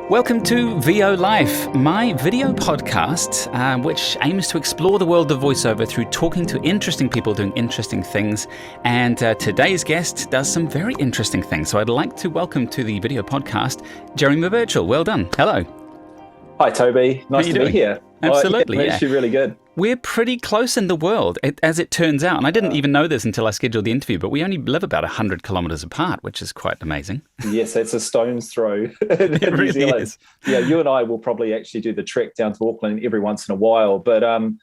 Welcome to VO Life, my video podcast, which aims to explore the world of voiceover through talking to interesting people doing interesting things. And today's guest does some very interesting things. So I'd like to welcome to the video podcast, Jeremy Birchall. Well done. Hello. Hi, Toby. Nice to be here. Absolutely. It's actually really good. We're pretty close in the world, as it turns out. And I didn't even know this until I scheduled the interview, but we only live about 100 kilometres apart, which is quite amazing. Yes, it's a stone's throw. It really is. Yeah, you and I will probably actually do the trek down to Auckland every once in a while. But, in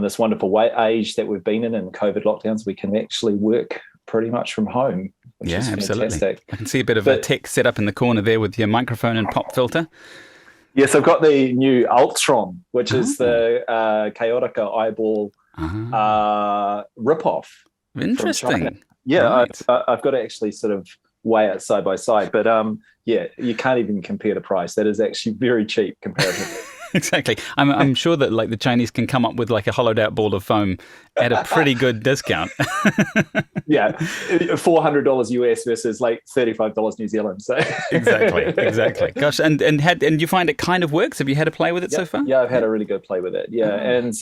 this wonderful age that we've been in COVID lockdowns, we can actually work pretty much from home, which is absolutely. Fantastic. I can see a bit of a tech set up in the corner there with your microphone and pop filter. Yes, I've got the new Ultron, which is the Chaotica eyeball ripoff. Interesting. Yeah, right. I've got to actually sort of weigh it side by side. But you can't even compare the price. That is actually very cheap comparatively. Exactly. I'm sure that like the Chinese can come up with like a hollowed out ball of foam at a pretty good discount. Yeah, $400 US versus like $35 New Zealand. So exactly. Gosh, and you find it kind of works? Have you had a play with it so far? Yeah, I've had a really good play with it. Yeah, and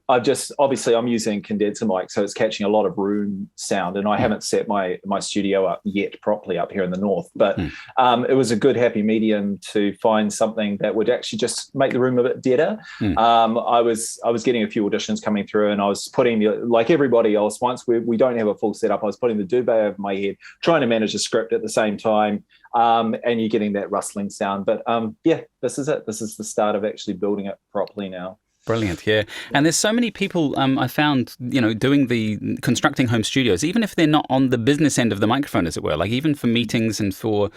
I'm using condenser mic, so it's catching a lot of room sound, and I haven't set my studio up yet properly up here in the north. But it was a good happy medium to find something that would actually just make the room a bit deader. I was getting a few auditions coming through, and I was putting like everybody else. Once we don't have a full setup, I was putting the duvet over my head, trying to manage the script at the same time, and you're getting that rustling sound. But this is it. This is the start of actually building it properly now. Brilliant, yeah. And there's so many people I found, doing constructing home studios, even if they're not on the business end of the microphone, as it were, like even for meetings and for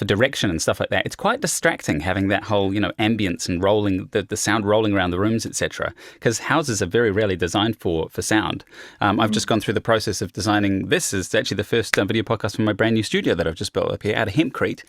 direction and stuff like that. It's quite distracting having that whole, ambience and rolling, the sound rolling around the rooms, etc. Because houses are very rarely designed for sound. I've just gone through the process of designing this. Is actually the first video podcast from my brand new studio that I've just built up here out of Hempcrete,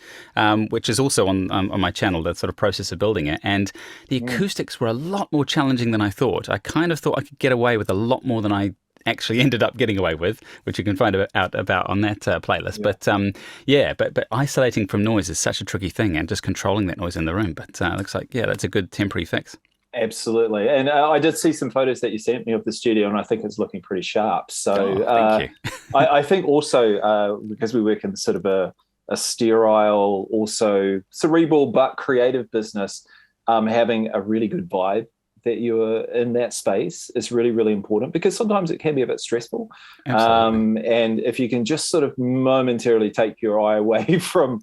which is also on my channel, the sort of process of building it. And the acoustics were a lot more challenging than I thought. I kind of thought I could get away with a lot more than I actually ended up getting away with, which you can find out about on that playlist. Yeah. But isolating from noise is such a tricky thing, and just controlling that noise in the room. But it looks like, that's a good temporary fix. Absolutely. And I did see some photos that you sent me of the studio, and I think it's looking pretty sharp. So thank you. I think also because we work in sort of a sterile, also cerebral but creative business, having a really good vibe that you're in that space is really, really important, because sometimes it can be a bit stressful. And if you can just sort of momentarily take your eye away from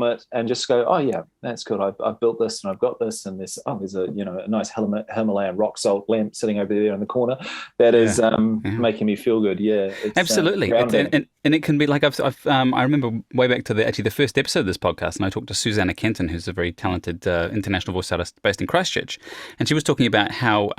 it and just go, oh yeah, that's good. I've built this and I've got this, and there's a nice Himalayan rock salt lamp sitting over there in the corner that is making me feel good. Yeah, it's, absolutely. And it can be like I remember way back to the first episode of this podcast, and I talked to Susanna Kenton, who's a very talented international voice artist based in Christchurch, and she was talking about how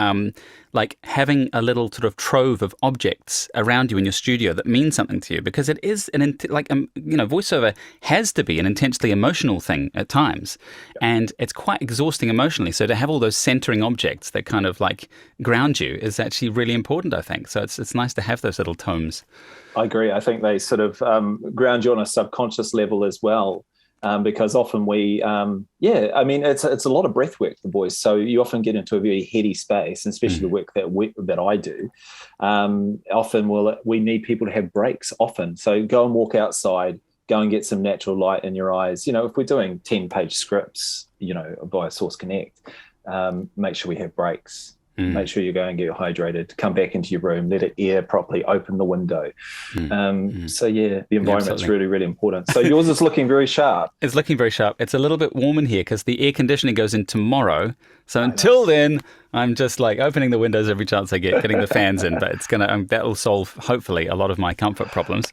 like having a little sort of trove of objects around you in your studio that mean something to you, because it is voiceover has to be an intensely emotional thing at times, and it's quite exhausting emotionally. So to have all those centering objects that kind of like ground you is actually really important, I think. So it's nice to have those little tomes. I agree. I think they sort of ground you on a subconscious level as well. Because often it's a lot of breath work, the voice. So you often get into a very heady space, and especially the work that I do. Often we need people to have breaks often. So go and walk outside, go and get some natural light in your eyes. If we're doing 10-page scripts, via Source Connect, make sure we have breaks. Make sure you go and get hydrated, come back into your room, let it air properly, open the window. The environment's really, really important. So yours is looking very sharp. It's looking very sharp. It's a little bit warm in here because the air conditioning goes in tomorrow. So until then, I'm just like opening the windows every chance I get, getting the fans in. But it's that'll solve, hopefully, a lot of my comfort problems.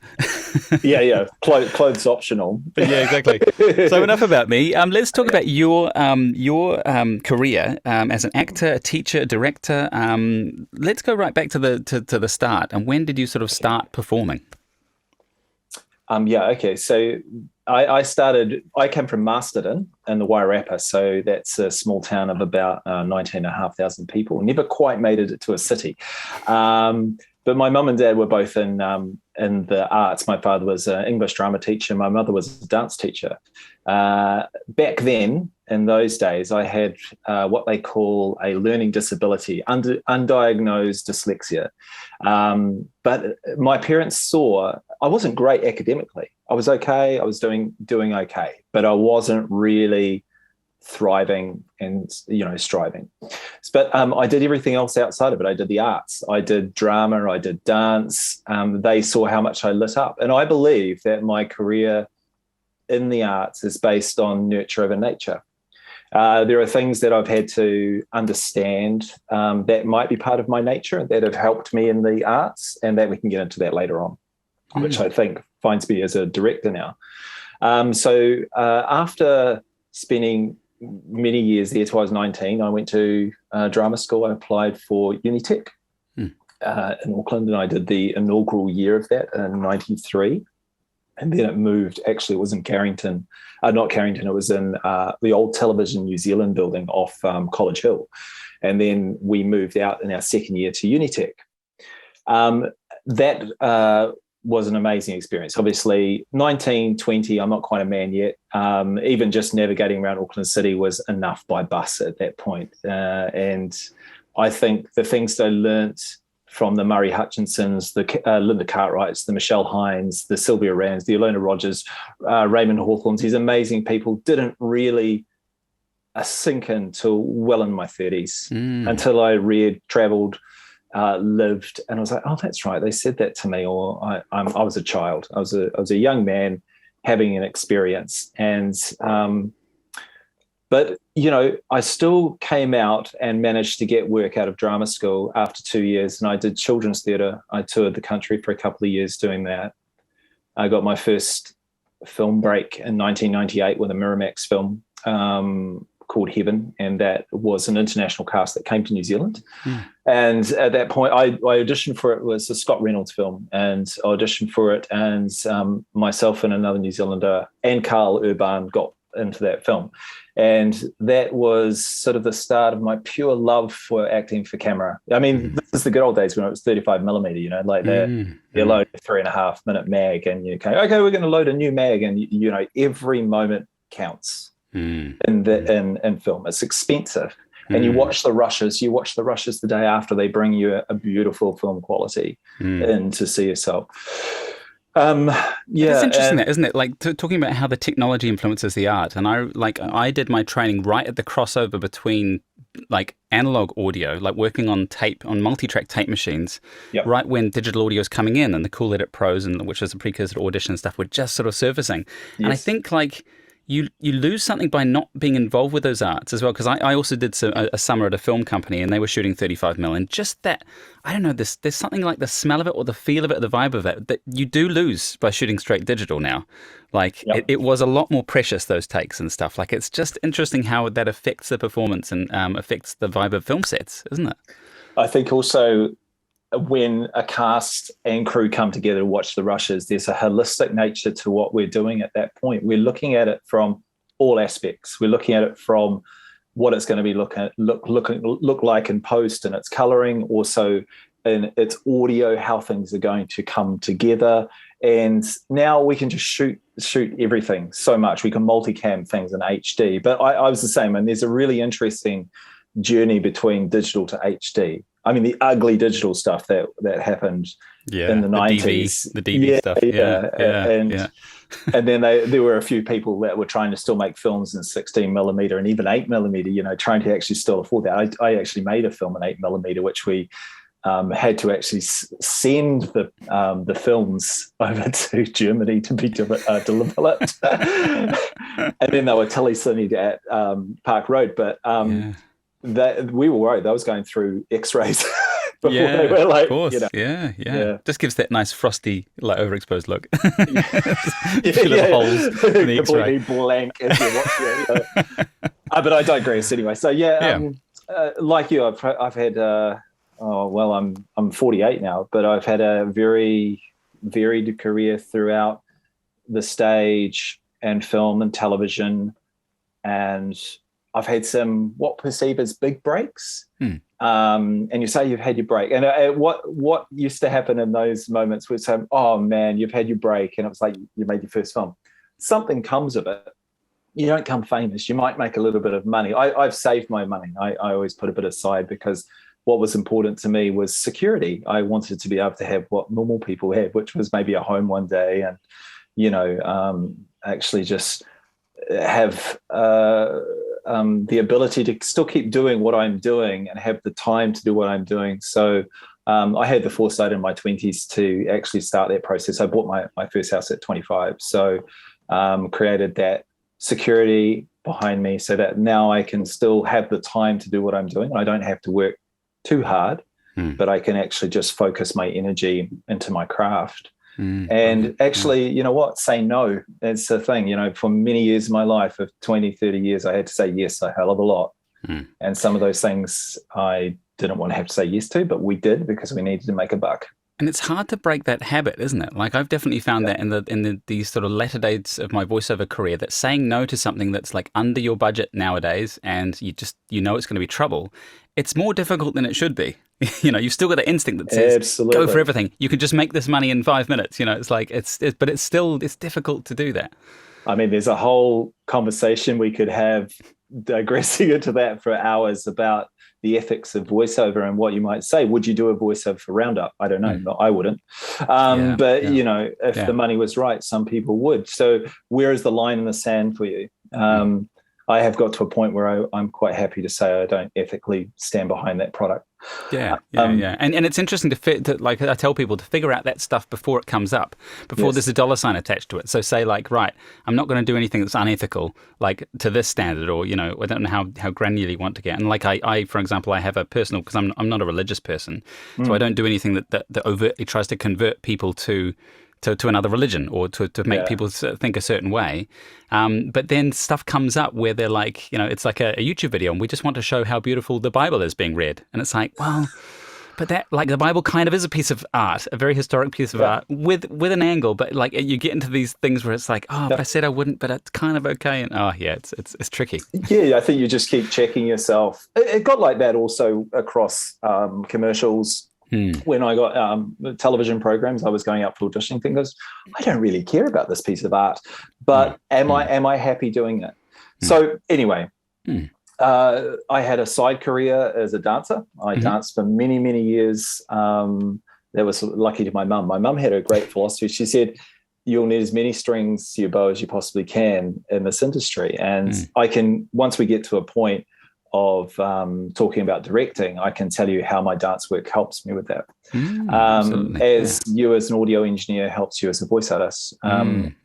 Yeah. Clothes optional. Yeah, exactly. So enough about me. Let's talk about your career as an actor, a teacher, director. Let's go right back to the start. And when did you sort of start performing? Okay. So I came from Masterton in the Wairarapa, so that's a small town of about 19,500 people. Never quite made it to a city. But my mum and dad were both in the arts. My father was an English drama teacher. My mother was a dance teacher. Back then, in those days, I had what they call a learning disability, undiagnosed dyslexia. But my parents saw I wasn't great academically. I was okay. I was doing okay, but I wasn't really thriving and striving. But I did everything else outside of it. I did the arts, I did drama, I did dance. They saw how much I lit up, and I believe that my career in the arts is based on nurture over nature. There are things that I've had to understand that might be part of my nature that have helped me in the arts, and that we can get into that later on, which I think finds me as a director now. So after spending many years there till I was 19, I went to drama school. I applied for Unitec in Auckland, and I did the inaugural year of that in 93. And then it moved, actually it was in Carrington, not Carrington, it was in the old Television New Zealand building off College Hill. And then we moved out in our second year to Unitec. That was an amazing experience. Obviously, 19, 20, I'm not quite a man yet. Even just navigating around Auckland City was enough by bus at that point. And I think the things that I learnt from the Murray Hutchinsons, the Linda Cartwrights, the Michelle Hines, the Sylvia Rands, the Ilona Rogers, Raymond Hawthorns, these amazing people didn't really sink in till well in my 30s until I read, travelled, lived, and I was like, oh, that's right, they said that to me. Or I was a child. I was a young man having an experience, and but I still came out and managed to get work out of drama school after 2 years, and I did children's theatre. I toured the country for a couple of years doing that. I got my first film break in 1998 with a Miramax film called Heaven, and that was an international cast that came to New Zealand. And at that point, I auditioned for it. It was a Scott Reynolds film, and I auditioned for it, and myself and another New Zealander and Carl Urban got into that film. And that was sort of the start of my pure love for acting for camera. I mean, this is the good old days when it was 35 millimeter, like you load a 3.5 minute mag, and you go, okay, we're going to load a new mag, and every moment counts in film. It's expensive. And you watch the rushes the day after they bring you a beautiful film quality in to see yourself. It's interesting, that, isn't it? Like talking about how the technology influences the art. And I did my training right at the crossover between like analog audio, like working on tape, on multi-track tape machines, right when digital audio is coming in, and the Cool Edit Pros, and which is a precursor to Audition and stuff, were just sort of surfacing. Yes. And I think like you lose something by not being involved with those arts as well. Because I also did a summer at a film company, and they were shooting 35 mil, and just that, I don't know, there's something like the smell of it or the feel of it or the vibe of it that you do lose by shooting straight digital now. Like it was a lot more precious, those takes and stuff. Like it's just interesting how that affects the performance and affects the vibe of film sets, isn't it? I think also when a cast and crew come together to watch the rushes, there's a holistic nature to what we're doing at that point. We're looking at it from all aspects. We're looking at it from what it's going to be look like in post, and its colouring, also in its audio, how things are going to come together. And now we can just shoot everything so much. We can multicam things in HD. But I was the same, and there's a really interesting journey between digital to HD. I mean, the ugly digital stuff that happened in the 90s. The DV stuff. And then there were a few people that were trying to still make films in 16 millimeter and even 8 millimeter, trying to actually still afford that. I actually made a film in 8 millimeter, which we had to actually send the films over to Germany to be developed. And then they were telecinied at Park Road. But that we were worried. They was going through X-rays before they were like, of course. Just gives that nice frosty, like overexposed look. Holes in the completely blank as you watch it. But I digress anyway. So like you, I've had. I'm 48 now, but I've had a very varied career throughout the stage and film and television, and I've had some what perceive as big breaks. and you say you've had your break. And what used to happen in those moments was, oh man, you've had your break, and it was like you made your first film. Something comes of it. You don't come famous. You might make a little bit of money. I've saved my money. I always put a bit aside because what was important to me was security. I wanted to be able to have what normal people have, which was maybe a home one day and, actually just have the ability to still keep doing what I'm doing and have the time to do what I'm doing. So I had the foresight in my 20s to actually start that process. I bought my first house at 25. So created that security behind me so that now I can still have the time to do what I'm doing. I don't have to work too hard, but I can actually just focus my energy into my craft. And actually, you know what? Say no. That's the thing. For many years of my life, of 20, 30 years, I had to say yes a hell of a lot. And some of those things I didn't want to have to say yes to, but we did because we needed to make a buck. And it's hard to break that habit, isn't it? Like I've definitely found that in these sort of latter days of my voiceover career, that saying no to something that's like under your budget nowadays, and it's going to be trouble. It's more difficult than it should be. You've still got an instinct that says, absolutely, go for everything. You can just make this money in 5 minutes. It's like, but it's difficult to do that. I mean, there's a whole conversation we could have digressing into that for hours about the ethics of voiceover and what you might say. Would you do a voiceover for Roundup? I don't know. No, I wouldn't. If the money was right, some people would. So where is the line in the sand for you? I have got to a point where I'm quite happy to say I don't ethically stand behind that product. Yeah. And it's interesting to like I tell people to figure out that stuff before it comes up, before there's a dollar sign attached to it. So say like, right, I'm not going to do anything that's unethical, like to this standard, or I don't know how granular you want to get. And like I for example, I have a personal, because I'm not a religious person, so I don't do anything that overtly tries to convert people to another religion or to make people think a certain way. But then stuff comes up where they're like, it's like a YouTube video and we just want to show how beautiful the Bible is being read. And it's like, well, but that, like, the Bible kind of is a piece of art, a very historic piece of art with an angle. But like you get into these things where it's like, but I said I wouldn't, but it's kind of okay. And it's tricky. Yeah, I think you just keep checking yourself. It got like that also across commercials. When I got television programs, I was going out for auditioning. Thing goes, I don't really care about this piece of art, but am I happy doing it? So anyway, I had a side career as a dancer. I danced for many, many years. That was lucky to my mum. My mum had a great philosophy. She said, you'll need as many strings to your bow as you possibly can in this industry. And once we get to a point of talking about directing, I can tell you how my dance work helps me with that. As you as an audio engineer helps you as a voice artist.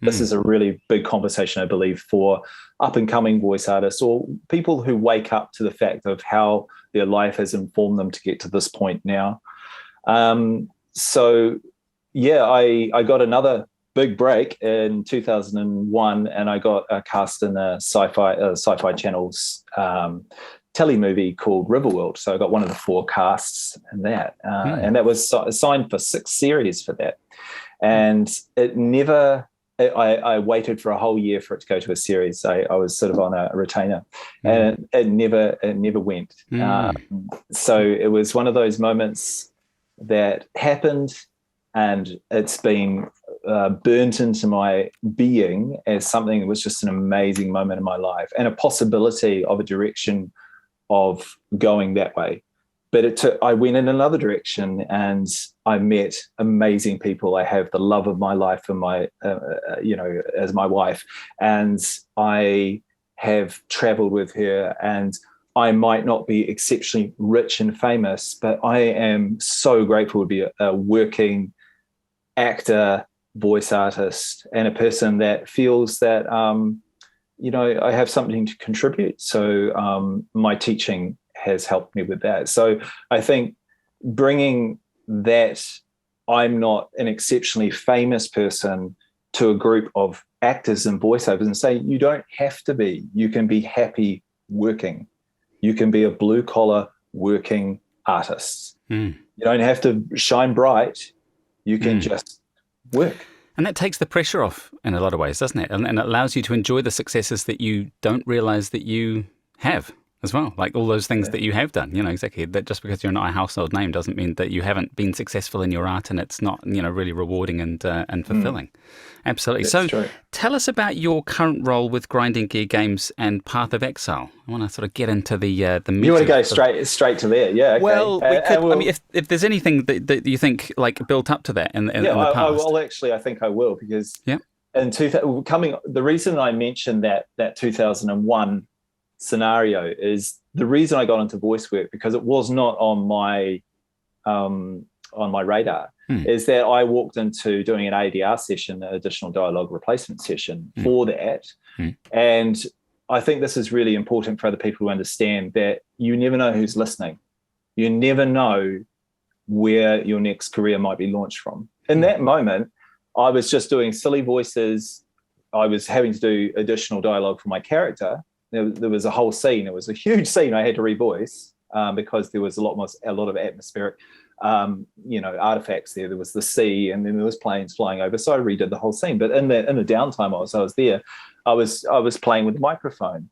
This is a really big conversation, I believe, for up-and-coming voice artists or people who wake up to the fact of how their life has informed them to get to this point now. I got another big break in 2001, and I got a cast in a sci-fi channel's telemovie called Riverworld. So I got one of the 4 casts in that, and that was signed for 6 series for that. And it never. I waited for a whole year for it to go to a series. I was sort of on a retainer, and it never went. So it was one of those moments that happened, and it's been burnt into my being as something that was just an amazing moment in my life and a possibility of a direction of going that way. But I went in another direction, and I met amazing people. I have the love of my life and my, as my wife, and I have traveled with her, and I might not be exceptionally rich and famous, but I am so grateful to be a working actor, voice artist, and a person that feels that, I have something to contribute. So my teaching has helped me with that. So I think bringing that I'm not an exceptionally famous person to a group of actors and voiceovers and say, you don't have to be. You can be happy working. You can be a blue-collar working artist. You don't have to shine bright. You can just work. And that takes the pressure off in a lot of ways, doesn't it? And it allows you to enjoy the successes that you don't realize that you have. as well. Like all those things that you have done, exactly. That just because you're not a household name doesn't mean that you haven't been successful in your art and it's not, really rewarding and fulfilling. Absolutely. That's So true. tell us about your current role with Grinding Gear Games and Path of Exile. I want to sort of get into the meat. You want to go straight to there? Yeah. Okay. Well, we could. I mean, if there's anything that you think like built up to that in the past. I will actually. I think I will, because in the reason I mentioned that 2001 scenario is the reason I got into voice work, because it was not on my radar. Is that I walked into doing an ADR session, an additional dialogue replacement session for that, and I think this is really important for other people to understand that you never know who's listening. You never know where your next career might be launched from. In that moment, I was just doing silly voices. I was having to do additional dialogue for my character. There was a whole scene. It was a huge scene I had to revoice because there was a lot of atmospheric, artifacts there. There was the sea, and then there was planes flying over. So I redid the whole scene. But in the downtime I was there, I was playing with the microphone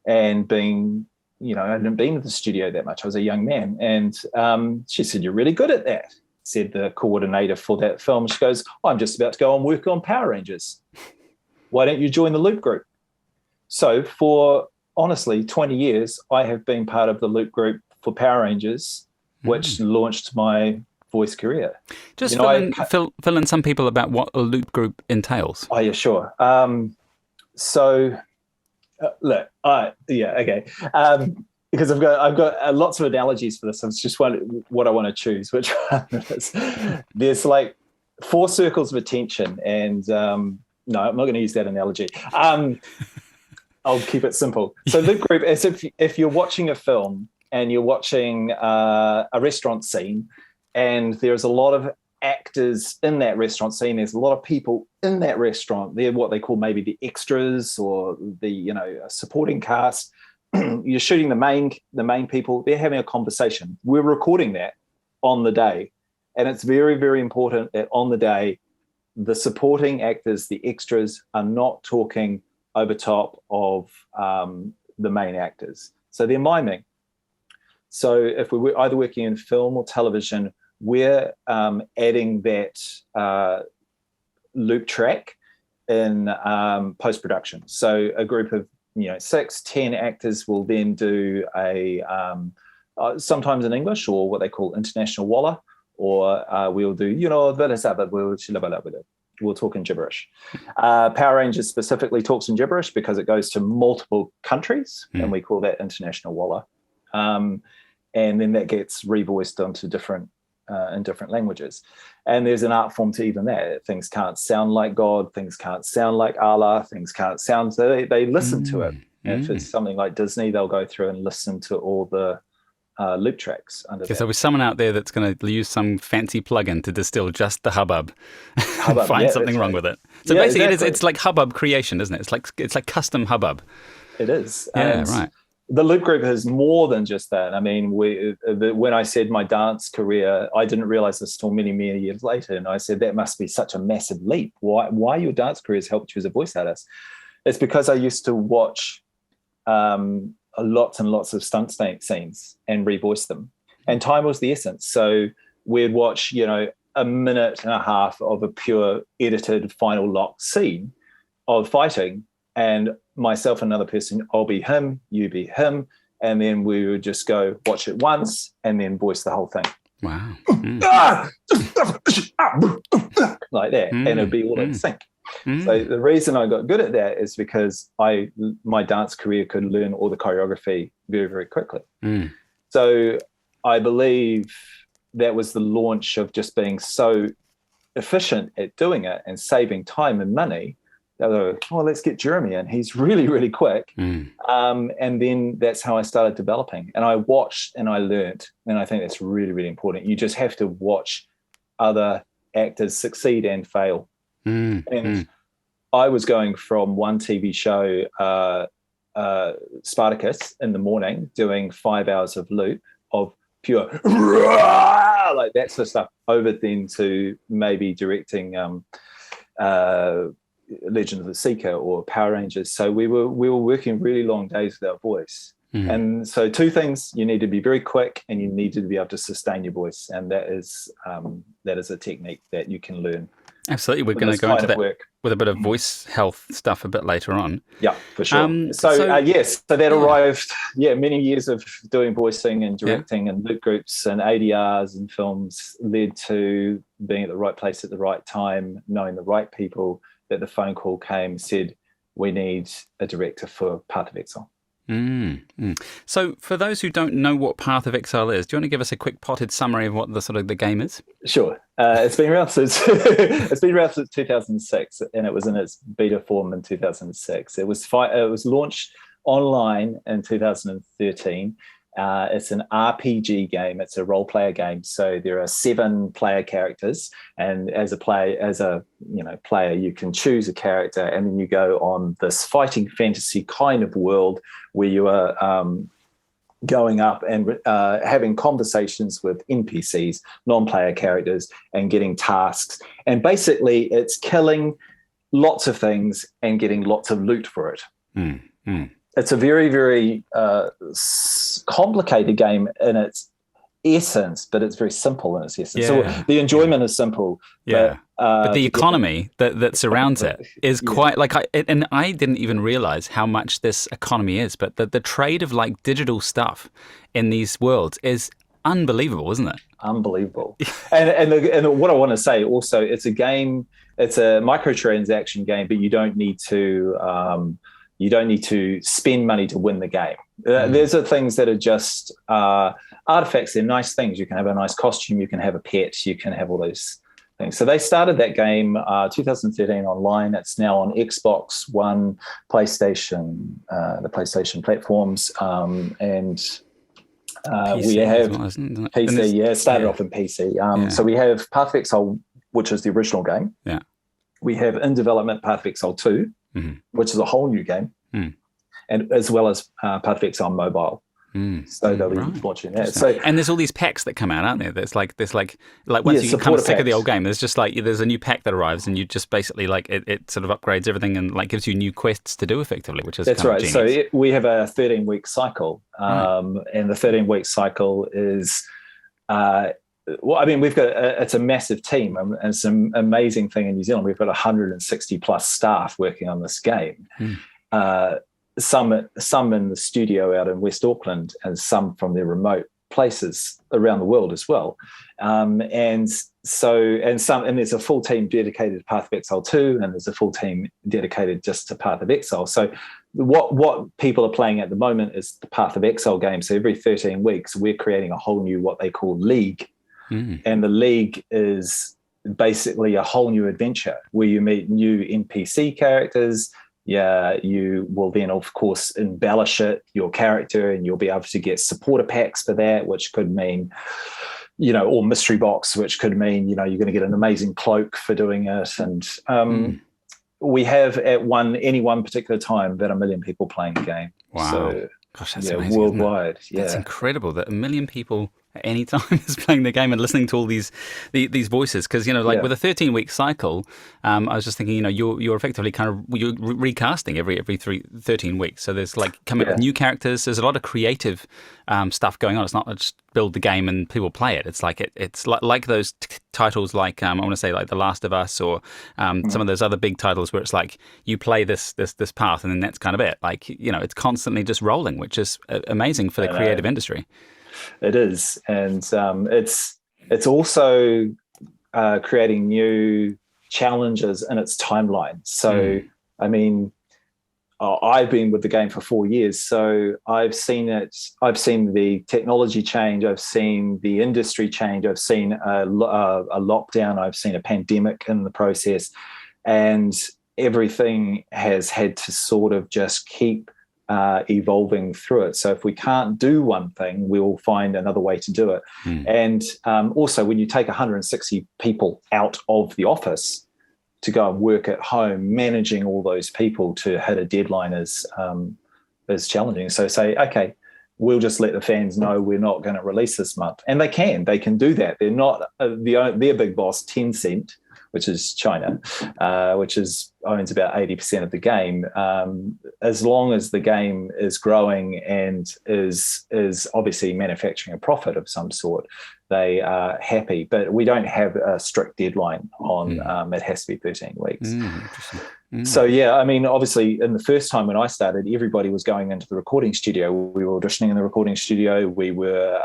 and being, I hadn't been to the studio that much. I was a young man, and she said, "You're really good at that," said the coordinator for that film. She goes, "I'm just about to go and work on Power Rangers. Why don't you join the Loop group?" So for, honestly, 20 years, I have been part of the Loop group for Power Rangers, which launched my voice career. Just fill in some people about what a Loop group entails. Oh, yeah, sure. Because I've got lots of analogies for this. I was just wondering what I want to choose. Which one is? There's like 4 circles of attention, and no, I'm not going to use that analogy. I'll keep it simple. So Loop group is if you're watching a film and you're watching a restaurant scene, and there's a lot of actors in that restaurant scene. There's a lot of people in that restaurant. They're what they call maybe the extras or the supporting cast. You're shooting the main people. They're having a conversation. We're recording that on the day, and it's very, very important that on the day, the supporting actors, the extras, are not talking over top of the main actors. So they're miming. So if we're either working in film or television, we're adding that loop track in post-production. So a group of 6-10 actors will then do a sometimes in English or what they call international walla, or we'll do we'll talk in gibberish. Power Rangers specifically talks in gibberish because it goes to multiple countries, and we call that international walla. And then that gets revoiced onto different in different languages. And there's an art form to even that. Things can't sound like God, things can't sound like Allah, things can't sound, so they listen to it. If it's something like Disney, they'll go through and listen to all the loop tracks under that. So there's someone out there that's going to use some fancy plugin to distill just the hubbub and find something wrong with it. So basically exactly. It's like hubbub creation, isn't it? It's like custom hubbub. It is. Yeah, right. The Loop group is more than just that. I mean, when I said my dance career, I didn't realize this until many, many years later. And I said, that must be such a massive leap. Why your dance career has helped you as a voice artist? It's because I used to watch lots and lots of stunt scenes and revoice them. And time was the essence. So we'd watch, a minute and a half of a pure edited final lock scene of fighting, and myself and another person, I'll be him, you be him, and then we would just go watch it once and then voice the whole thing. Wow. Like that, and it'd be all in sync. So the reason I got good at that is because my dance career could learn all the choreography very, very quickly. So I believe that was the launch of just being so efficient at doing it and saving time and money. They were, let's get Jeremy in. He's really, really quick. And then that's how I started developing. And I watched and I learned. And I think that's really, really important. You just have to watch other actors succeed and fail. And I was going from one TV show, Spartacus, in the morning, doing 5 hours of loop of pure like that sort of stuff, over then to maybe directing Legend of the Seeker or Power Rangers. So we were working really long days with our voice. And so two things: you need to be very quick, and you need to be able to sustain your voice, and that is a technique that you can learn. Absolutely. We're going to go into that with a bit of voice health stuff a bit later on. Yeah, for sure. Yes, so that arrived, many years of doing voicing and directing and lit groups and ADRs and films led to being at the right place at the right time, knowing the right people, that the phone call came, said, we need a director for Path of Exile. So for those who don't know what Path of Exile is, do you want to give us a quick potted summary of what the game is? Sure. It's been around since 2006, and it was in its beta form in 2006. It was launched online in 2013. It's an RPG game. It's a role player game. So there are 7 player characters, and as a player, you can choose a character, and then you go on this fighting fantasy kind of world where you are going up and having conversations with NPCs, non-player characters, and getting tasks. And basically, it's killing lots of things and getting lots of loot for it. It's a very, very complicated game in its essence, but it's very simple in its essence. So the enjoyment is simple. But the economy that surrounds it is quite and I didn't even realize how much this economy is, but the trade of like digital stuff in these worlds is unbelievable, isn't it? Unbelievable. and what I want to say also, it's a game, it's a microtransaction game, but you don't need to spend money to win the game. There's things that are just artifacts. They're nice things. You can have a nice costume. You can have a pet. You can have all those things. So they started that game 2013 online. It's now on Xbox One, PlayStation, the PlayStation platforms, and PC we have well, isn't it? PC. It started off in PC. So we have Path of Exile, which is the original game. Yeah. We have in development Path of Exile 2, which is a whole new game, and as well as Path of Exile Mobile. So they'll be launching that. So, and there's all these packs that come out, aren't there? There's like once you get kind of sick of the old game, there's just there's a new pack that arrives, and you just basically it sort of upgrades everything and gives you new quests to do effectively, which is that's kind right. of So we have a 13-week cycle, and the 13-week cycle is. We've got it's a massive team, and it's an amazing thing in New Zealand. We've got 160 plus staff working on this game. Some in the studio out in West Auckland, and some from their remote places around the world as well. And there's a full team dedicated to Path of Exile 2, and there's a full team dedicated just to Path of Exile. So what people are playing at the moment is the Path of Exile game. So every 13 weeks, we're creating a whole new what they call league. And the league is basically a whole new adventure where you meet new NPC characters. You will then, of course, embellish your character, and you'll be able to get supporter packs for that, which could mean, or mystery box, which could mean, you're going to get an amazing cloak for doing it. And we have at any one particular time about 1 million people playing the game. Wow. So, gosh, that's amazing. Worldwide. That's incredible that 1 million people at any time is playing the game and listening to all these voices, because with a 13-week cycle, I was just thinking, you're effectively you're recasting every 13 weeks. So there's coming up with new characters. There's a lot of creative stuff going on. It's not just build the game and people play it. It's it's like those titles I want to say The Last of Us, or some of those other big titles where it's you play this path and then that's kind of it. It's constantly just rolling, which is amazing for the creative industry. It is, and it's also creating new challenges in its timeline. So, I've been with the game for 4 years, so I've seen it. I've seen the technology change. I've seen the industry change. I've seen a lockdown. I've seen a pandemic in the process, and everything has had to sort of just keep evolving through it. So if we can't do one thing, we'll find another way to do it. And also, when you take 160 people out of the office to go and work at home, managing all those people to hit a deadline is challenging. So say, okay, we'll just let the fans know we're not going to release this month, and they can do that. They're not their big boss, Tencent, which is China, which owns about 80% of the game. As long as the game is growing and is obviously manufacturing a profit of some sort, they are happy. But we don't have a strict deadline on it has to be 13 weeks. Interesting. So, yeah, I mean, obviously, in the first time when I started, everybody was going into the recording studio. We were auditioning in the recording studio. We were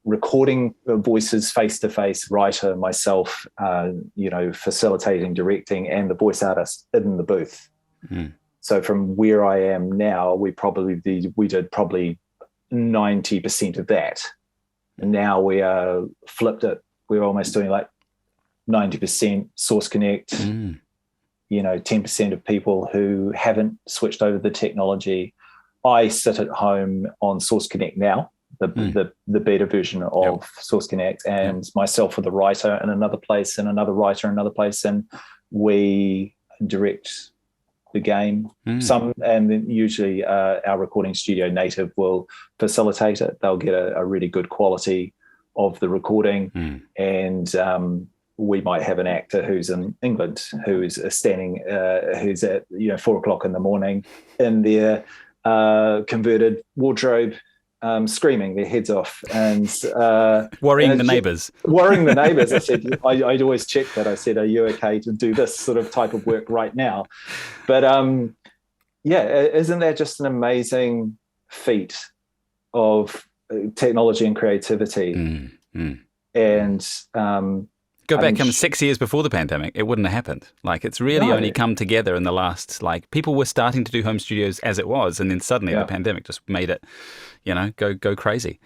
recording voices face-to-face, writer, myself, facilitating, directing, and the voice artist in the booth. So from where I am now, we did probably 90% of that. And now we are flipped it. We're almost doing like 90% Source Connect. 10% of people who haven't switched over the technology. I sit at home on Source Connect now, the beta version of Source Connect, and myself with a writer in another place, and another writer in another place, and we direct the game. Some, and then usually our recording studio native will facilitate it. They'll get a really good quality of the recording, and we might have an actor who's in England who's standing, who's at 4:00 in the morning in their converted wardrobe, screaming their heads off and worrying the neighbours. Worrying the neighbours. I said, I'd always check that. I said, "Are you okay to do this sort of type of work right now?" But isn't that just an amazing feat of technology and creativity? And go back 6 years before the pandemic, it wouldn't have happened. Like, it's really only come together in the last, people were starting to do home studios as it was, and then suddenly the pandemic just made it, go crazy.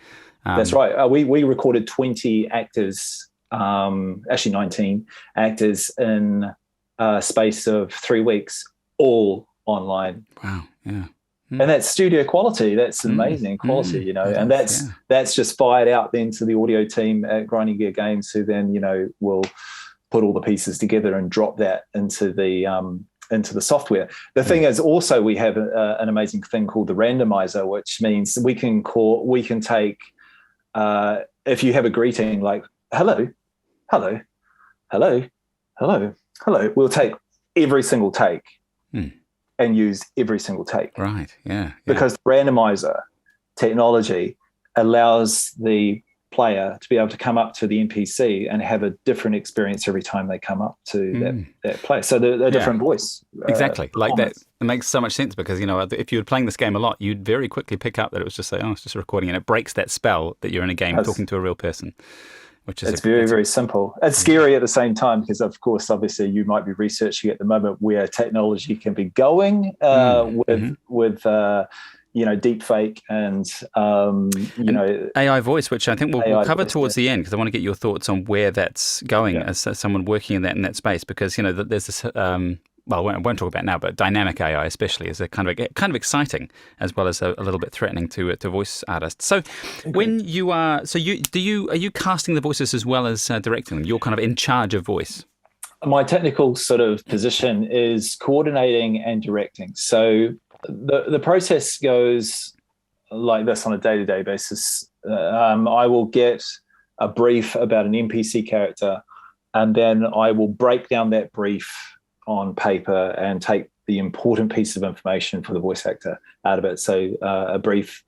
That's right. We recorded 20 actors, actually 19 actors in a space of 3 weeks, all online. Wow, yeah. And that's studio quality. That's amazing quality, and that's just fired out then to the audio team at Grinding Gear Games, who then, will put all the pieces together and drop that into the software. The thing is also we have an amazing thing called the randomizer, which means we can take, if you have a greeting like, hello, hello, hello, hello, hello, we'll take every single take. And use every single take. Right, yeah. Because the randomizer technology allows the player to be able to come up to the NPC and have a different experience every time they come up to that place. So they're a different voice. Exactly. Like that. It makes so much sense because, if you were playing this game a lot, you'd very quickly pick up that it was just it's just a recording, and it breaks that spell that you're in a game talking to a real person. It's very, very simple. It's scary at the same time because, of course, obviously you might be researching at the moment where technology can be going with deep fake and AI voice, which I think we'll cover towards the end because I want to get your thoughts on where that's going as someone working in that space because, there's this... I won't talk about now, but dynamic AI especially is a kind of exciting as well as a little bit threatening to voice artists. So, when you are, are you casting the voices as well as directing them? You're kind of in charge of voice. My technical sort of position is coordinating and directing. So the process goes like this on a day-to-day basis. I will get a brief about an NPC character, and then I will break down that brief on paper and take the important piece of information for the voice actor out of it. So a brief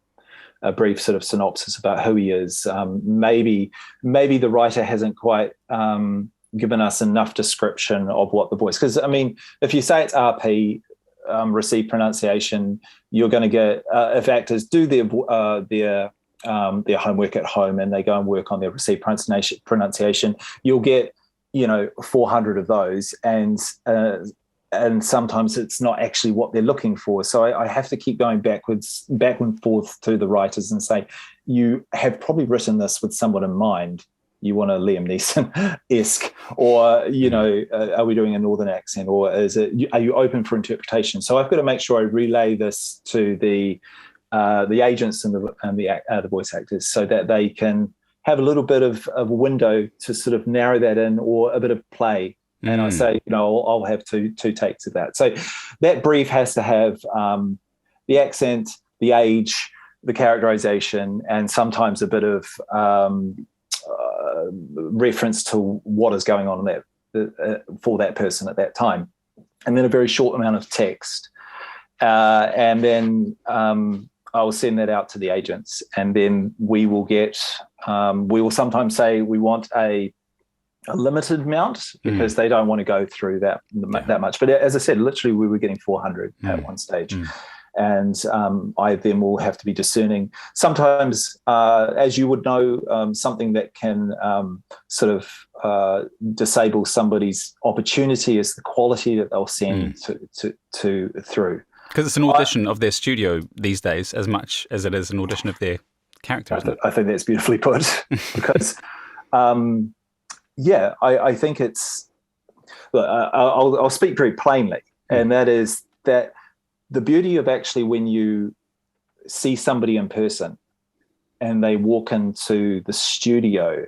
sort of synopsis about who he is. Maybe the writer hasn't quite given us enough description of what the voice, because I mean, if you say it's RP, received pronunciation, you're going to get if actors do their homework at home and they go and work on their received pronunciation, you'll get 400 of those, and sometimes it's not actually what they're looking for. So I have to keep going back and forth to the writers and say, you have probably written this with someone in mind. You want a Liam Neeson-esque, or are we doing a northern accent, or are you open for interpretation? So I've got to make sure I relay this to the agents and the voice actors so that they can have a little bit of a window to sort of narrow that in, or a bit of play. And I say, I'll have two takes of that. So that brief has to have the accent, the age, the characterization, and sometimes a bit of reference to what is going on for that person at that time, and then a very short amount of text, and then I will send that out to the agents, and then we will sometimes say we want a limited amount because they don't want to go through that much. But as I said, literally we were getting 400 at one stage. And I then will have to be discerning. Sometimes, as you would know, something that can sort of disable somebody's opportunity is the quality that they'll send through. Because it's an audition of their studio these days as much as it is an audition of their character, isn't it? I think that's beautifully put. Because, I think it's... Look, I'll speak very plainly, and that is that the beauty of actually when you see somebody in person and they walk into the studio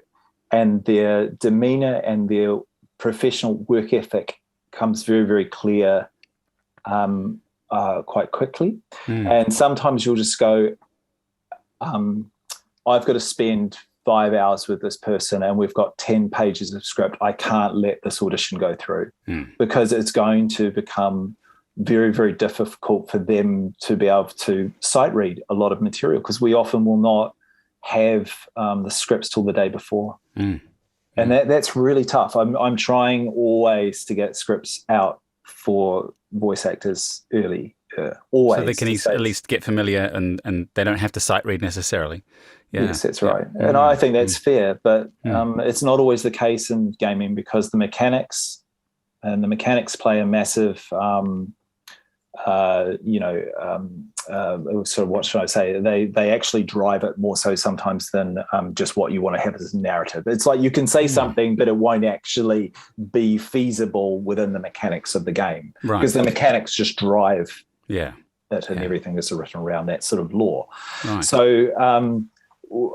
and their demeanor and their professional work ethic comes very, very clear quite quickly. And sometimes you'll just go, I've got to spend 5 hours with this person and we've got 10 pages of script. I can't let this audition go through because it's going to become very, very difficult for them to be able to sight read a lot of material, because we often will not have the scripts till the day before. And that's really tough. I'm trying always to get scripts out for voice actors early, always. So they can at least get familiar and they don't have to sight read necessarily. Yeah. Yes, that's right. And I think that's fair, but it's not always the case in gaming, because the mechanics play a massive sort of, what should I say? They actually drive it more so sometimes than just what you want to have as a narrative. It's like you can say something, but it won't actually be feasible within the mechanics of the game, because the mechanics just drive it, and everything that's written around that sort of lore. Right. So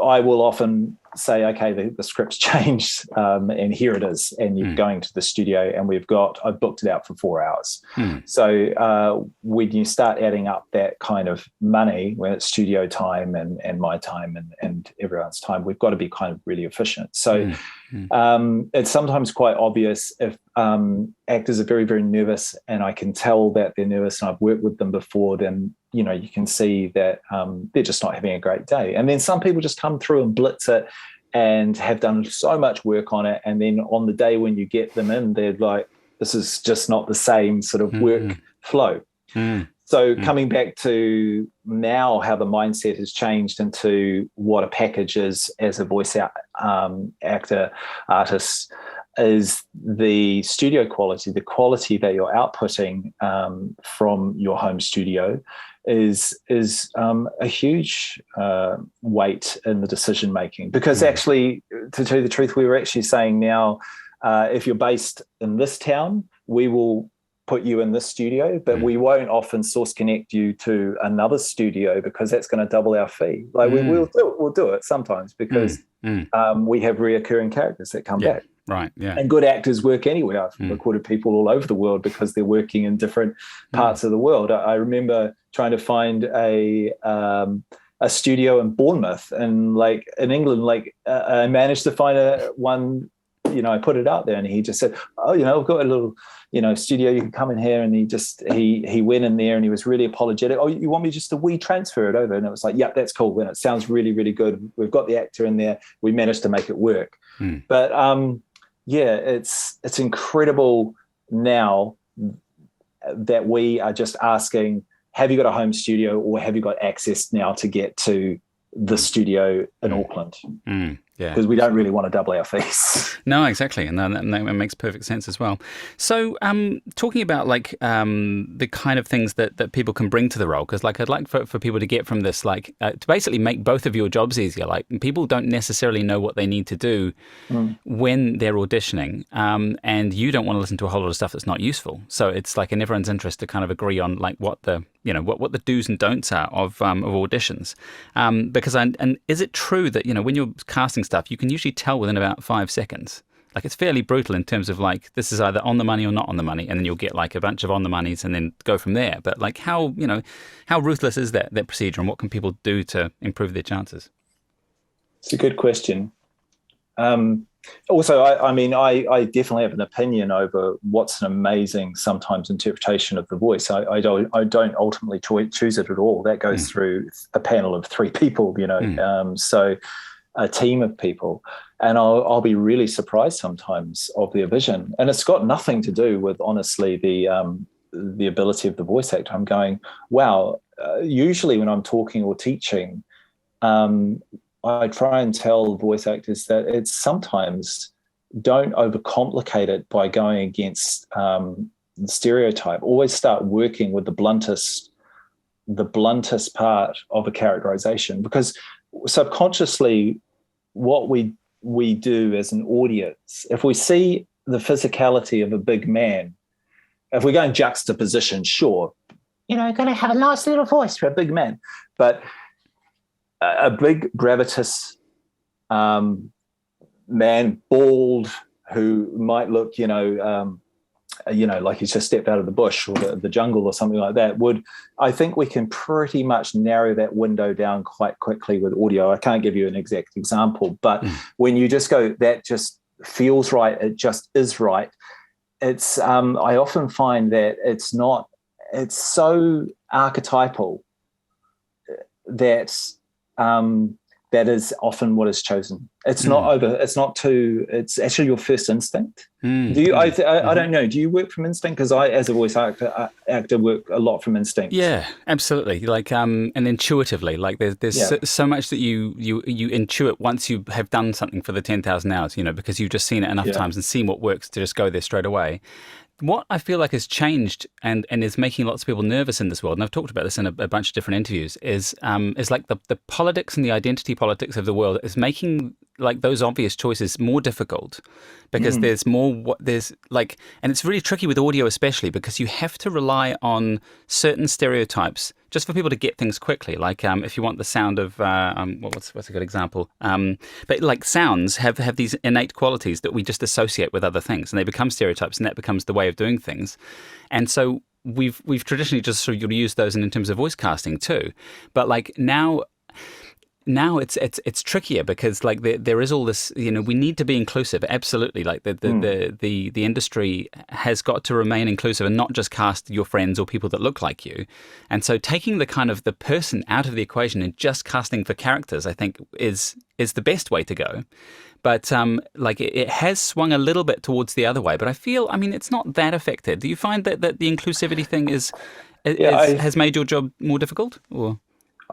I will often say, okay, the script's changed, and here it is, and you're going to the studio, and I've booked it out for 4 hours. So when you start adding up that kind of money, when it's studio time and my time and everyone's time, we've got to be kind of really efficient. So it's sometimes quite obvious if actors are very, very nervous, and I can tell that they're nervous, and I've worked with them before, then you can see that they're just not having a great day. And then some people just come through and blitz it and have done so much work on it. And then on the day when you get them in, they're like, this is just not the same sort of work flow. So coming back to now how the mindset has changed into what a package is as a voice actor, artist, is the studio quality, the quality that you're outputting from your home studio is a huge weight in the decision making. Because actually, to tell you the truth, we were actually saying now, if you're based in this town, we will put you in this studio, but we won't often source connect you to another studio, because that's going to double our fee. Like we'll do it sometimes, because we have reoccurring characters that come back. Right. Yeah. And good actors work anywhere. I've recorded people all over the world because they're working in different parts of the world. I remember trying to find a studio in Bournemouth, and like in England, I managed to find one. I put it out there, and he just said, "Oh, I've got a little, studio. You can come in here." And he went in there, and he was really apologetic. "Oh, you want me just to transfer it over?" And it was like, "Yep, that's cool. And it sounds really, really good. We've got the actor in there. We managed to make it work." But it's incredible now that we are just asking, have you got a home studio, or have you got access now to get to the studio in Auckland? Because we don't really want to double our fees. No, exactly. And that makes perfect sense as well. So talking about the kind of things that people can bring to the role, because I'd like for people to get from this, to basically make both of your jobs easier. People don't necessarily know what they need to do when they're auditioning, and you don't want to listen to a whole lot of stuff that's not useful. So it's in everyone's interest to kind of agree on what the do's and don'ts are of auditions. Because is it true that when you're casting stuff, you can usually tell within about 5 seconds? It's fairly brutal in terms of this is either on the money or not on the money, and then you'll get a bunch of on the monies and then go from there. But how ruthless is that procedure, and what can people do to improve their chances? It's a good question. Also, I mean, I definitely have an opinion over what's an amazing sometimes interpretation of the voice. I don't ultimately choose it at all. That goes through a panel of three people, so a team of people, and I'll be really surprised sometimes of their vision, and it's got nothing to do with honestly the ability of the voice actor. I'm going, wow. Usually when I'm talking or teaching, I try and tell voice actors that it's sometimes don't overcomplicate it by going against the stereotype. Always start working with the bluntest part of a characterization, because subconsciously what we do as an audience, if we see the physicality of a big man, if we're going juxtaposition, sure, going to have a nice little voice for a big man, but a big gravitas man, bald, who might look, like he's just stepped out of the bush or the jungle or something like that, I think we can pretty much narrow that window down quite quickly with audio. I can't give you an exact example, but when you just go, that just feels right, it just is right. It's I often find that it's so archetypal that that is often what is chosen. It's it's actually your first instinct. I don't know, do you work from instinct? Because I, as a voice actor, work a lot from instinct. Yeah, absolutely. Like and intuitively, like there's so much that you intuit once you have done something for the 10,000 hours, because you've just seen it enough times and seen what works to just go there straight away. What I feel like has changed and is making lots of people nervous in this world, and I've talked about this in a bunch of different interviews, is like the politics and the identity politics of the world is making like those obvious choices more difficult, because there's more and it's really tricky with audio, especially because you have to rely on certain stereotypes just for people to get things quickly. Like if you want the sound of what's a good example? But like sounds have these innate qualities that we just associate with other things, and they become stereotypes, and that becomes the way of doing things. And so we've traditionally just sort of used those in terms of voice casting too. But like now it's trickier, because like there is all this, we need to be inclusive. Absolutely. Like the industry has got to remain inclusive and not just cast your friends or people that look like you. And so taking the kind of the person out of the equation and just casting for characters, I think is the best way to go. But like it has swung a little bit towards the other way, but I feel, it's not that affected. Do you find that the inclusivity thing has made your job more difficult, or?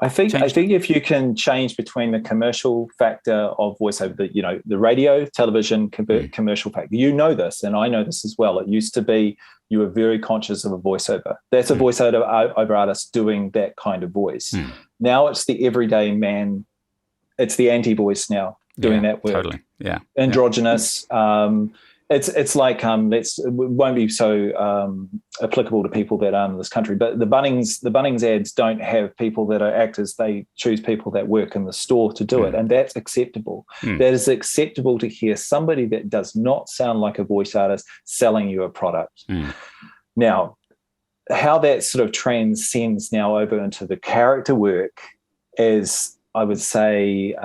I think if you can change between the commercial factor of voiceover, the radio, television, commercial factor, this, and I know this as well. It used to be you were very conscious of a voiceover. That's a voiceover artist doing that kind of voice. Now it's the everyday man. It's the anti-voice now doing that work. Totally, yeah. Androgynous. It's like it won't be so applicable to people that aren't in this country, but the Bunnings ads don't have people that are actors. They choose people that work in the store to do it, and that's acceptable. That is acceptable to hear somebody that does not sound like a voice artist selling you a product. Now, how that sort of transcends now over into the character work is, I would say,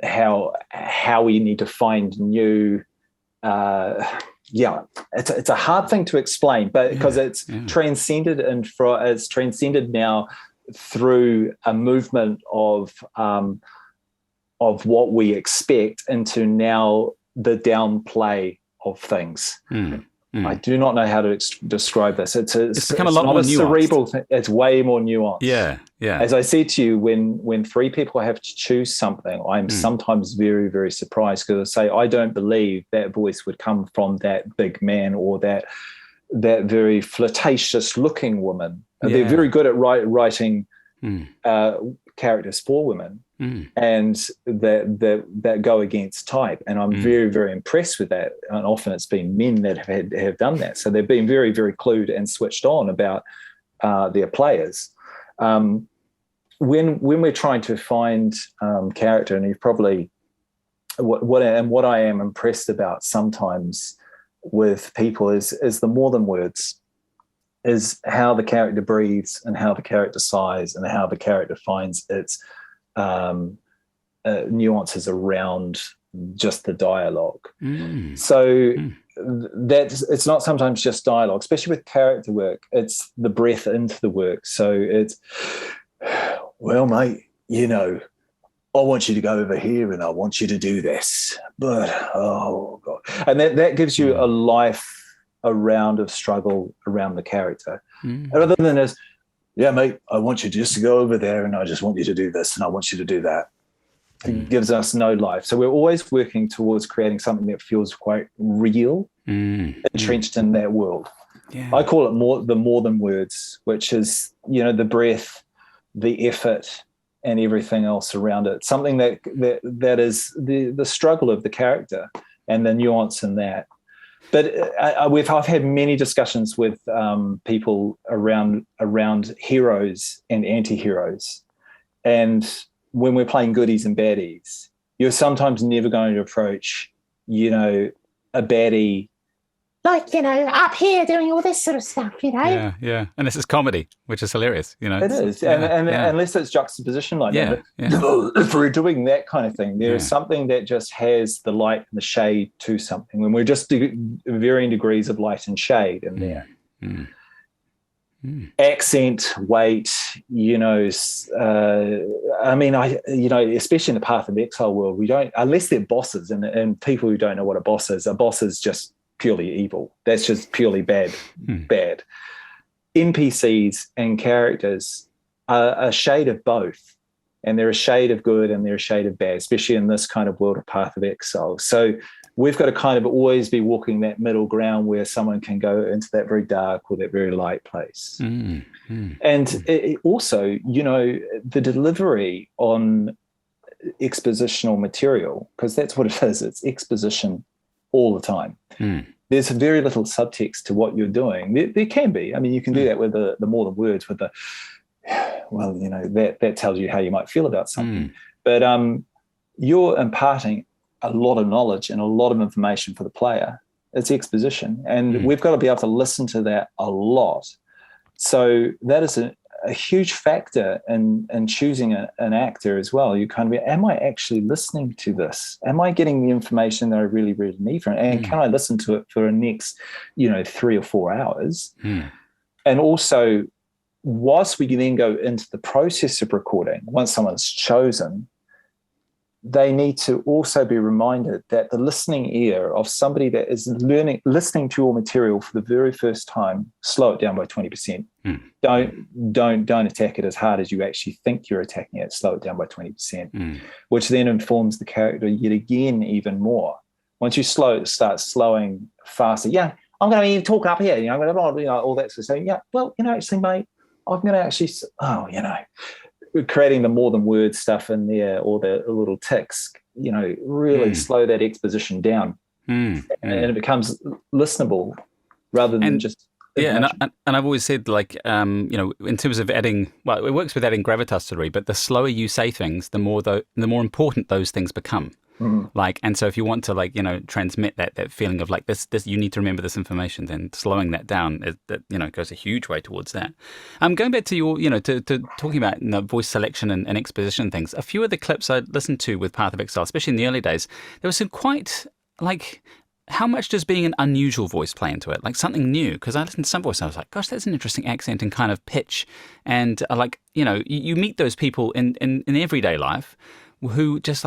how we need to find new. It's a hard thing to explain, but because it's transcended it's transcended now through a movement of what we expect into now the downplay of things. I do not know how to describe this. It's become a lot more nuanced. Cerebral thing. It's way more nuanced. Yeah. As I said to you, when three people have to choose something, I'm sometimes very, very surprised, because I say I don't believe that voice would come from that big man or that very flirtatious-looking woman. They're very good at writing characters for women. And that go against type, and I'm very, very impressed with that. And often it's been men that have done that, so they've been very, very clued and switched on about their players. When we're trying to find character, and you've probably what I am impressed about sometimes with people is the more than words, is how the character breathes and how the character sighs and how the character finds its nuances around just the dialogue. So it's not sometimes just dialogue, especially with character work. It's the breath into the work. So it's, well, mate, I want you to go over here and I want you to do this. But, oh, God. And that gives you a life, a round of struggle around the character. Rather than this, yeah, mate, I want you just to go over there and I just want you to do this and I want you to do that. It gives us no life. So we're always working towards creating something that feels quite real, entrenched in that world. Yeah. I call it the more than words, which is, the breath, the effort, and everything else around it. Something that is the struggle of the character and the nuance in that. But I've had many discussions with people around heroes and anti-heroes. And when we're playing goodies and baddies, you're sometimes never going to approach, a baddie like, up here doing all this sort of stuff, Yeah. And this is comedy, which is hilarious, It is. And unless it's juxtaposition like that. If we're doing that kind of thing, there is something that just has the light and the shade to something. When we're just varying degrees of light and shade in there. Accent, weight, especially in the Path of Exile world, we don't, unless they're bosses, and people who don't know what a boss is just purely evil. That's just purely bad. NPCs and characters are a shade of both, and they're a shade of good and they're a shade of bad, especially in this kind of world of Path of Exile. So we've got to kind of always be walking that middle ground where someone can go into that very dark or that very light place. And it also, the delivery on expositional material, because that's what it is. It's exposition all the time. There's very little subtext to what you're doing. There can be. I mean, you can do that with the more than words, with the, that tells you how you might feel about something. But you're imparting a lot of knowledge and a lot of information for the player. It's exposition. And we've got to be able to listen to that a lot. So that is a huge factor in choosing an actor as well. You kind of be, am I actually listening to this? Am I getting the information that I really, really need from it? And can I listen to it for the next, 3 or 4 hours? And also, whilst we then go into the process of recording, once someone's chosen, they need to also be reminded that the listening ear of somebody that is listening to your material for the very first time, slow it down by 20%. Don't attack it as hard as you actually think you're attacking it. Slow it down by 20%, which then informs the character yet again even more. Once you start slowing faster. Yeah, I'm going to be talking up here. I'm going to all that sort of stuff. Yeah, well, actually, mate, I'm going to actually. Creating the more than words stuff in there, or the little ticks, really slow that exposition down, and it becomes listenable rather than just. Yeah, and I've always said, like, in terms of adding, well, it works with adding gravitas to the read, but the slower you say things, the more important those things become. Like, and so if you want to transmit that feeling of like this, you need to remember this information, then slowing that down goes a huge way towards that. Going back to your, to talking about voice selection and exposition things, a few of the clips I listened to with Path of Exile, especially in the early days, there was some quite how much does being an unusual voice play into it? Like something new? Because I listened to some voice and I was like, gosh, that's an interesting accent and kind of pitch. And you meet those people in everyday life who just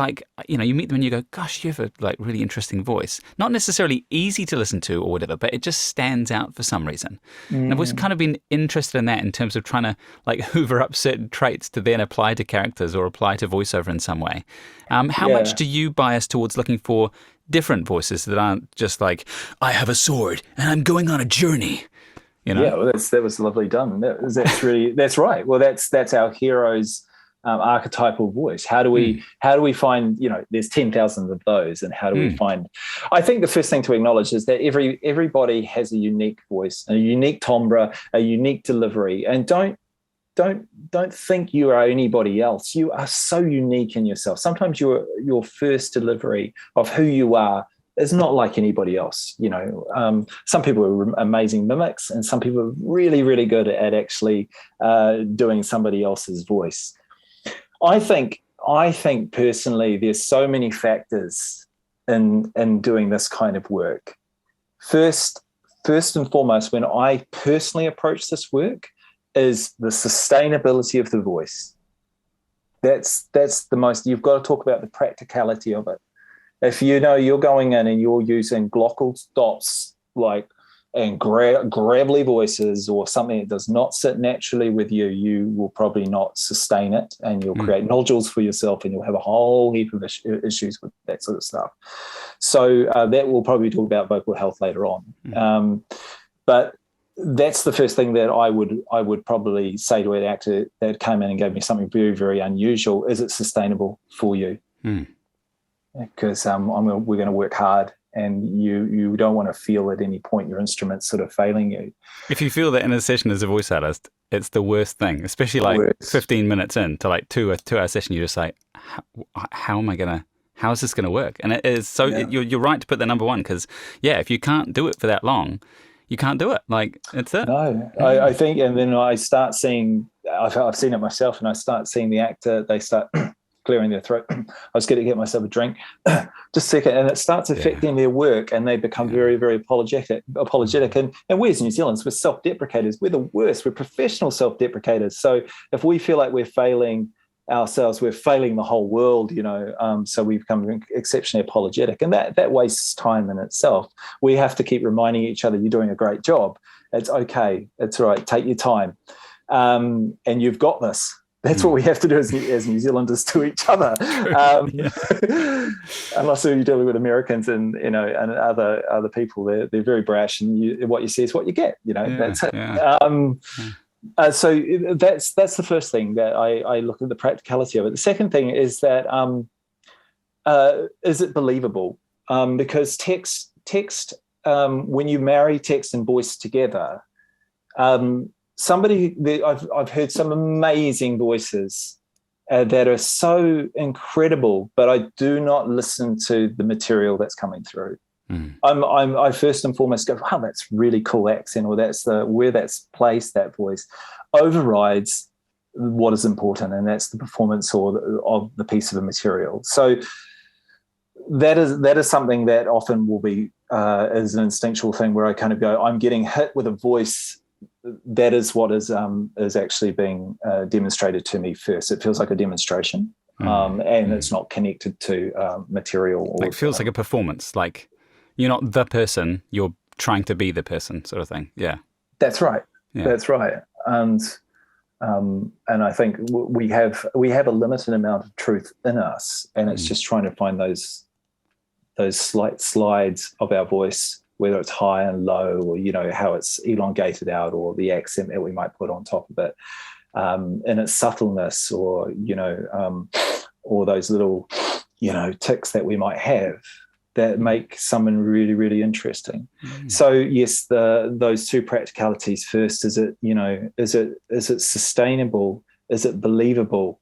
you meet them and you go, gosh, you have a really interesting voice. Not necessarily easy to listen to or whatever, but it just stands out for some reason. And I've always kind of been interested in that in terms of trying to hoover up certain traits to then apply to characters or apply to voiceover in some way. How much do you bias towards looking for different voices that aren't just like, I have a sword and I'm going on a journey? Yeah, well, that was lovely done. That's right. Well, that's our hero's archetypal voice. How do we find, there's 10,000 of those, and how do we find? I think the first thing to acknowledge is that everybody has a unique voice, a unique timbre, a unique delivery, and don't think you are anybody else. You are so unique in yourself. Sometimes your first delivery of who you are is not like anybody else. Some people are amazing mimics, and some people are really, really good at actually doing somebody else's voice. I think personally, there's so many factors in doing this kind of work. First and foremost, when I personally approach this work, is the sustainability of the voice. That's the most. You've got to talk about the practicality of it. If you know you're going in and you're using glocal stops and gravelly voices or something that does not sit naturally with you, you will probably not sustain it, and you'll create nodules for yourself, and you'll have a whole heap of issues with that sort of stuff. So that we'll probably talk about vocal health later on. But that's the first thing that I would probably say to an actor that came in and gave me something very, very unusual. Is it sustainable for you? Because we're going to work hard, and you don't want to feel at any point your instrument's sort of failing you. If you feel that in a session as a voice artist, it's the worst thing, especially 15 minutes into a 2-hour session. You're just like, how is this going to work? And it is so. You're right to put the number one, because if you can't do it for that long, you can't do it. It's it. No, I think, and then I start seeing. I've seen it myself, and I start seeing the actor. They start clearing their throat. I was going to get myself a drink, just a second, and it starts affecting their work, and they become very, very apologetic. And we as New Zealanders, we're self-deprecators. We're the worst. We're professional self-deprecators. So if we feel like we're failing ourselves, we're failing the whole world, so we become exceptionally apologetic, and that wastes time in itself. We have to keep reminding each other, you're doing a great job. It's okay. It's all right. Take your time. And you've got this. That's what we have to do as New Zealanders to each other. Unless you're dealing with Americans and other people, they're very brash, and what you see is what you get. That's it. So that's the first thing that I look at, the practicality of it. The second thing is that is it believable? Because text when you marry text and voice together. I've heard some amazing voices that are so incredible, but I do not listen to the material that's coming through. I first and foremost go, wow, that's really cool accent, or that's where that's placed, that voice overrides what is important, and that's the performance of the piece of the material. So that is something that often will be is an instinctual thing where I kind of go, I'm getting hit with a voice. That is what is actually being demonstrated to me first. It feels like a demonstration, and it's not connected to material. It feels like a performance. Like you're not the person; you're trying to be the person, sort of thing. Yeah, that's right. Yeah. That's right. And I think we have a limited amount of truth in us, and it's just trying to find those slight slides of our voice, whether it's high and low, or how it's elongated out, or the accent that we might put on top of it, and its subtleness, or those little ticks that we might have that make someone really, really interesting. So yes, those two practicalities. First, is it sustainable? Is it believable?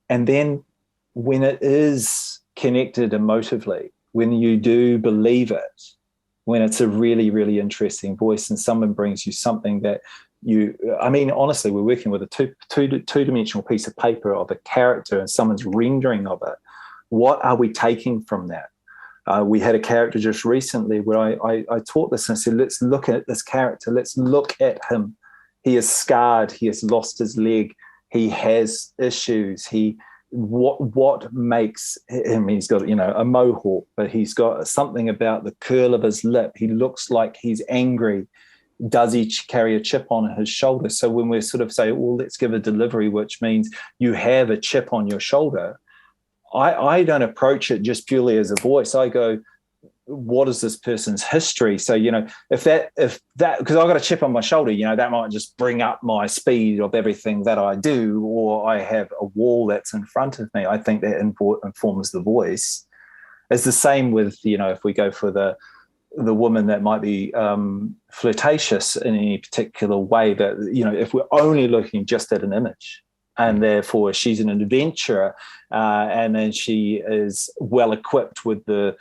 And then when it is connected emotively, when you do believe it, when it's a really, really interesting voice and someone brings you something that honestly, we're working with a two-dimensional piece of paper of a character and someone's rendering of it. What are we taking from that? We had a character just recently where I taught this and I said, let's look at this character. Let's look at him. He is scarred. He has lost his leg. He has issues. What makes him, he's got a mohawk, but he's got something about the curl of his lip. He looks like he's angry. Does he carry a chip on his shoulder? So when we sort of say, well, let's give a delivery, which means you have a chip on your shoulder, I don't approach it just purely as a voice. I go, what is this person's history? So, if that, because I've got a chip on my shoulder, that might just bring up my speed of everything that I do, or I have a wall that's in front of me. I think that informs the voice. It's the same with, if we go for the woman that might be flirtatious in any particular way, that, if we're only looking just at an image, and therefore she's an adventurer, and then she is well equipped with the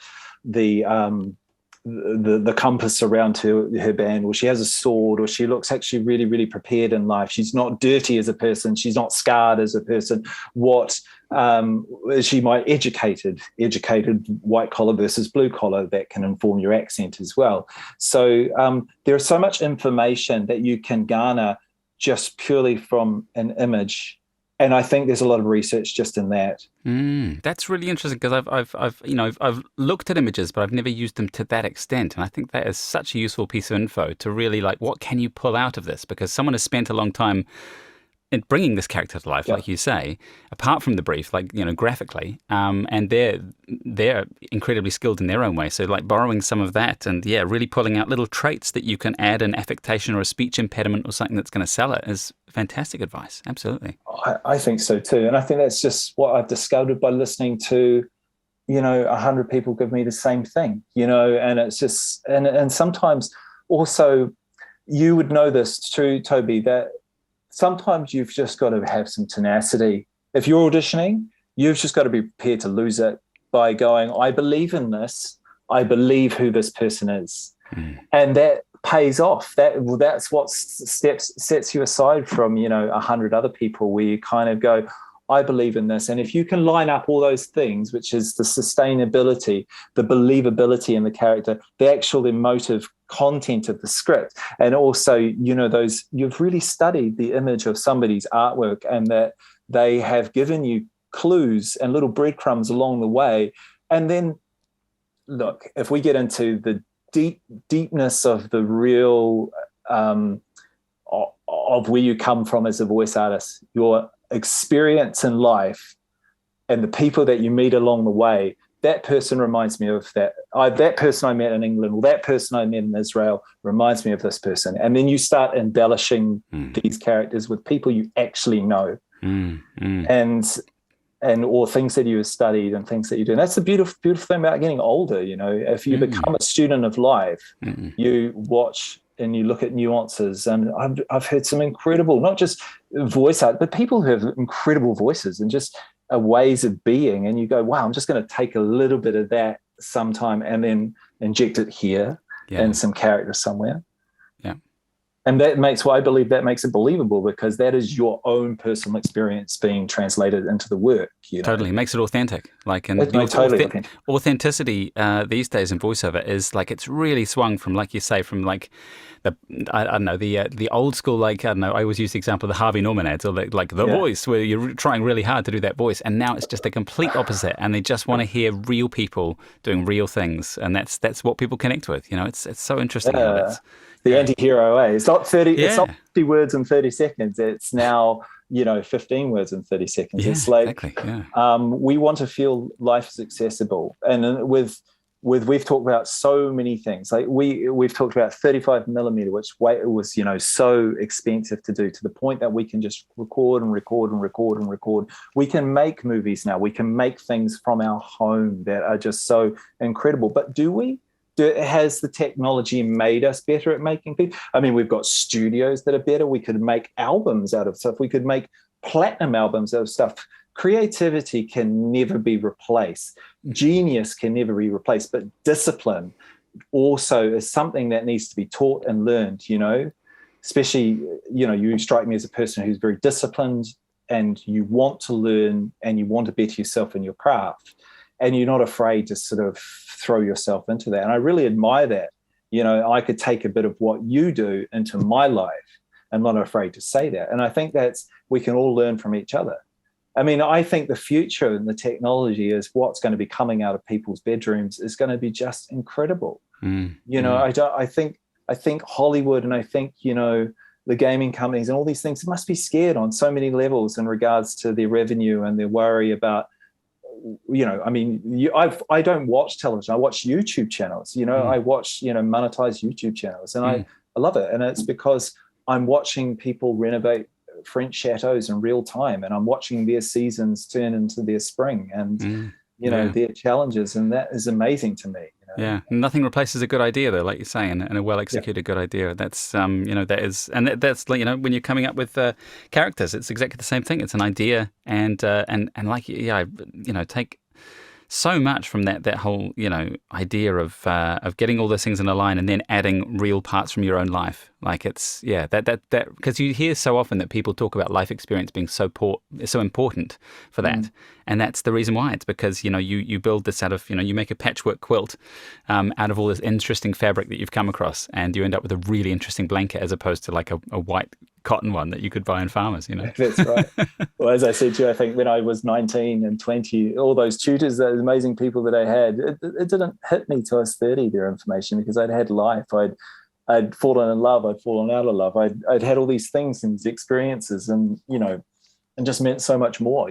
compass around her band, or she has a sword, or she looks actually really, really prepared in life. She's not dirty as a person. She's not scarred as a person. What Is she my educated white collar versus blue collar? That can inform your accent as well. So there is so much information that you can garner just purely from an image. And I think there's a lot of research just in that. That's really interesting because I've looked at images, but I've never used them to that extent. And I think that is such a useful piece of info to really like, what can you pull out of this? Because someone has spent a long time in bringing this character to life, like you say, apart from the brief, like, graphically, and they're incredibly skilled in their own way. So like borrowing some of that and really pulling out little traits that you can add an affectation or a speech impediment or something that's going to sell it is fantastic advice. Absolutely. I think so too. And I think that's just what I've discovered by listening to, 100 people give me the same thing, and it's just, and sometimes also you would know this too, Toby, that sometimes you've just got to have some tenacity. If you're auditioning, you've just got to be prepared to lose it by going, I believe in this. I believe who this person is. And that pays off. That's what sets you aside from, 100 other people, where you kind of go, I believe in this. And if you can line up all those things, which is the sustainability, the believability in the character, the actual emotive content of the script, and also, those, you've really studied the image of somebody's artwork and that they have given you clues and little breadcrumbs along the way. And then, look, if we get into the deepness of the real, of where you come from as a voice artist, your experience in life and the people that you meet along the way, that person reminds me of that. That person I met in England, or that person I met in Israel reminds me of this person. And then you start embellishing these characters with people you actually know, and or things that you have studied and things that you do. And that's the beautiful thing about getting older. If you become a student of life, you watch and you look at nuances. And I've heard some incredible, not just voice art, but people who have incredible voices and just ways of being. And you go, wow, I'm just going to take a little bit of that sometime and then inject it here in some character somewhere. Yeah. And that makes, I believe that makes it believable, because that is your own personal experience being translated into the work. Totally. It makes it authentic. Authenticity these days in voiceover is like, it's really swung from, like you say, from like the old school, I always use the example of the Harvey Norman ads, or the voice, where you're trying really hard to do that voice. And now it's just the complete opposite. And they just want to hear real people doing real things. And that's what people connect with. It's so interesting. The anti-hero, It's not 30. It's not 50 words in 30 seconds. It's now 15 words in 30 seconds. It's like we want to feel life is accessible, and we've talked about so many things. Like we've talked about 35 millimeter, which was so expensive to do, to the point that we can just record and record and record and record. We can make movies now. We can make things from our home that are just so incredible. But do we? Has the technology made us better at making things? I mean, we've got studios that are better. We could make albums out of stuff. We could make platinum albums out of stuff. Creativity can never be replaced. Genius can never be replaced. But discipline also is something that needs to be taught and learned, especially, you strike me as a person who's very disciplined, and you want to learn and you want to better yourself in your craft. And you're not afraid to sort of throw yourself into that. And I really admire that. I could take a bit of what you do into my life. I'm not afraid to say that. And I think we can all learn from each other. I mean, I think the future and the technology is what's going to be coming out of people's bedrooms is going to be just incredible. I think Hollywood, and I think, the gaming companies and all these things must be scared on so many levels in regards to their revenue and their worry about, I don't watch television. I watch YouTube channels. I watch monetized YouTube channels, and I love it. And it's because I'm watching people renovate French chateaus in real time, and I'm watching their seasons turn into their spring, and their challenges, and that is amazing to me. Yeah, nothing replaces a good idea, though, like you're saying, and a well-executed good idea. That's that's when you're coming up with characters, it's exactly the same thing. It's an idea, and take so much from that whole, idea of getting all those things in a line and then adding real parts from your own life. Like it's, that because you hear so often that people talk about life experience being so important for that. And that's the reason why. It's because, you build this out of, you make a patchwork quilt out of all this interesting fabric that you've come across, and you end up with a really interesting blanket as opposed to like a white cotton one that you could buy in Farmers, That's right. Well, as I said to you, I think when I was 19 and 20, all those tutors, those amazing people that I had, it didn't hit me till I was 30, their information, because I'd had life. I'd fallen in love. I'd fallen out of love. I'd had all these things and these experiences, and just meant so much more.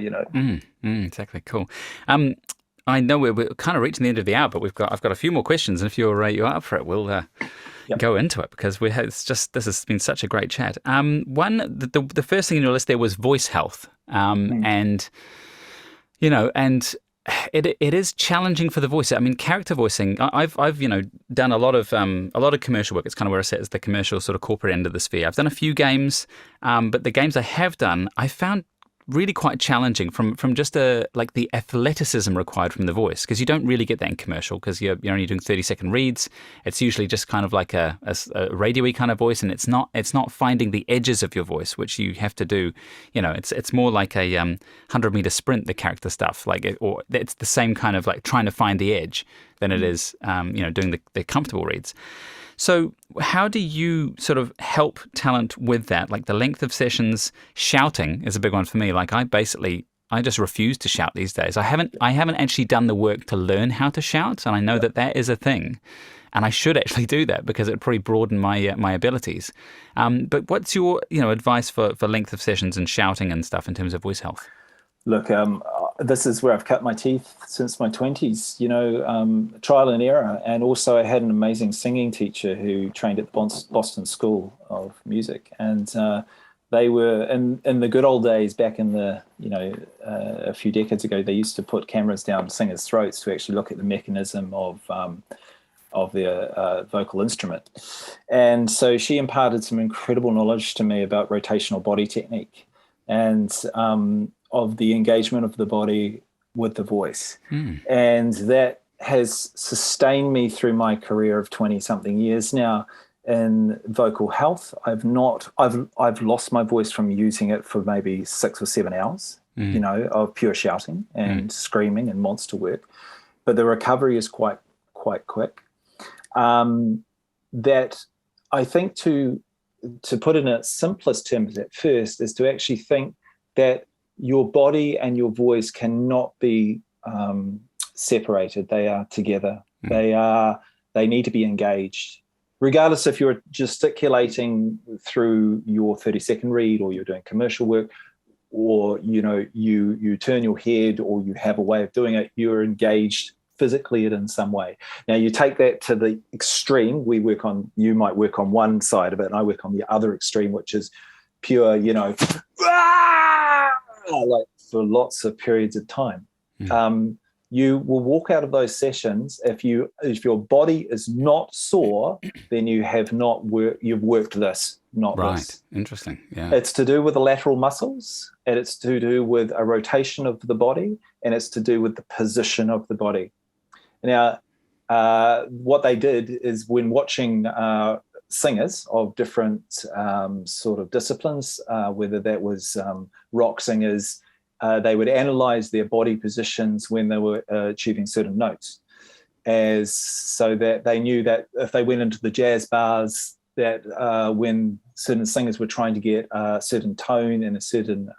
Exactly. Cool. I know we're kind of reaching the end of the hour, but I've got a few more questions, and if you're up for it, we'll go into it, because this has been such a great chat. The first thing on your list there was voice health, and it is challenging for the voice. I mean, character voicing. I've done a lot of commercial work. It's kind of where I sit as the commercial sort of corporate end of the sphere. I've done a few games, but the games I have done, I found really quite challenging from just like the athleticism required from the voice, because you don't really get that in commercial, because you're only doing 30-second reads. It's usually just kind of like a radio-y kind of voice, and it's not finding the edges of your voice, which you have to do. It's more like a 100-meter sprint, the character stuff, or it's the same kind of like trying to find the edge than it is doing the comfortable reads. So how do you sort of help talent with that? Like the length of sessions, shouting is a big one for me. Like I just refuse to shout these days. I haven't actually done the work to learn how to shout, and I know that is a thing, and I should actually do that because it probably broaden my abilities. But what's your advice for length of sessions and shouting and stuff in terms of voice health? Look, this is where I've cut my teeth since my 20s, trial and error. And also I had an amazing singing teacher who trained at the Boston School of Music. And they were, in the good old days, back in the, a few decades ago, they used to put cameras down singers' throats to actually look at the mechanism of their vocal instrument. And so she imparted some incredible knowledge to me about rotational body technique and of the engagement of the body with the voice. And that has sustained me through my career of 20-something years now in vocal health. I've lost my voice from using it for maybe 6 or 7 hours, of pure shouting and screaming and monster work. But the recovery is quite quick. That I think to put it in its simplest terms at first is to actually think that your body and your voice cannot be separated. They are together. They need to be engaged. Regardless if you're gesticulating through your 30-second read, or you're doing commercial work, or you turn your head, or you have a way of doing it, you're engaged physically in some way. Now you take that to the extreme. You might work on one side of it, and I work on the other extreme, which is pure, like for lots of periods of time. You will walk out of those sessions if your body is not sore, then you've worked this, not right. this. Interesting. Yeah. It's to do with the lateral muscles, and it's to do with a rotation of the body, and it's to do with the position of the body. Now, what they did is, when watching singers of different sort of disciplines, whether that was rock singers, they would analyze their body positions when they were achieving certain notes, so that they knew that if they went into the jazz bars, that when certain singers were trying to get a certain tone and a certain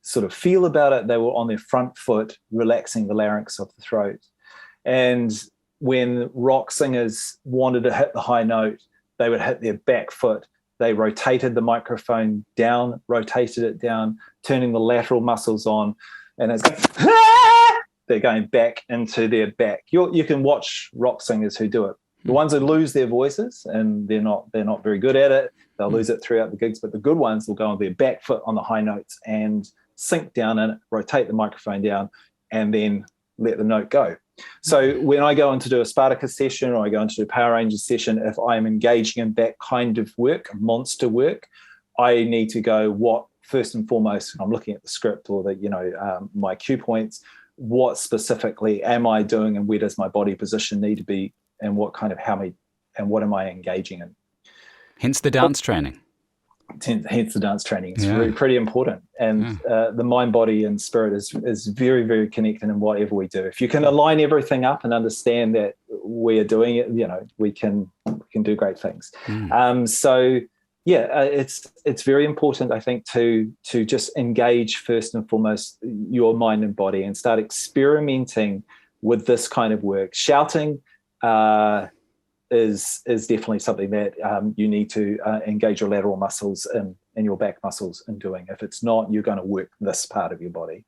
sort of feel about it, they were on their front foot, relaxing the larynx of the throat. And when rock singers wanted to hit the high note, they would hit their back foot. They rotated the microphone down, rotated it down, turning the lateral muscles on, and it's going, they're going back into their back. You can watch rock singers who do it. The ones who lose their voices, and they're not very good at it, they'll lose it throughout the gigs, but the good ones will go on their back foot on the high notes and sink down in it, rotate the microphone down, and then let the note go. So when I go in to do a Spartacus session, or I go into do a Power Rangers session, if I'm engaging in that kind of work, monster work, I need to go, what first and foremost, when I'm looking at the script or my cue points, what specifically am I doing, and where does my body position need to be, and what am I engaging in. Hence the dance training. Hence the dance training. It's really pretty important. And the mind, body, and spirit is very, very connected in whatever we do. If you can align everything up and understand that we are doing it, we can do great things. It's very important, I think, to just engage first and foremost your mind and body, and start experimenting with this kind of work. Shouting is definitely something that you need to engage your lateral muscles and your back muscles in doing. If it's not, you're going to work this part of your body,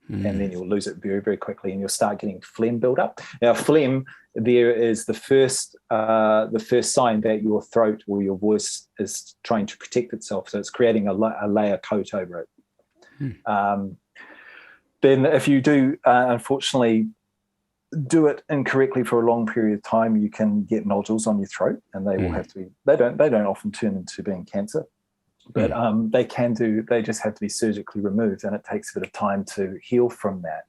and then you'll lose it very, very quickly, and you'll start getting phlegm build up. Now, phlegm, there is the first sign that your throat or your voice is trying to protect itself. So it's creating a layer coat over it. Then if you do, unfortunately, do it incorrectly for a long period of time, you can get nodules on your throat, and they will have to be, they don't often turn into being cancer, but they just have to be surgically removed, and it takes a bit of time to heal from that.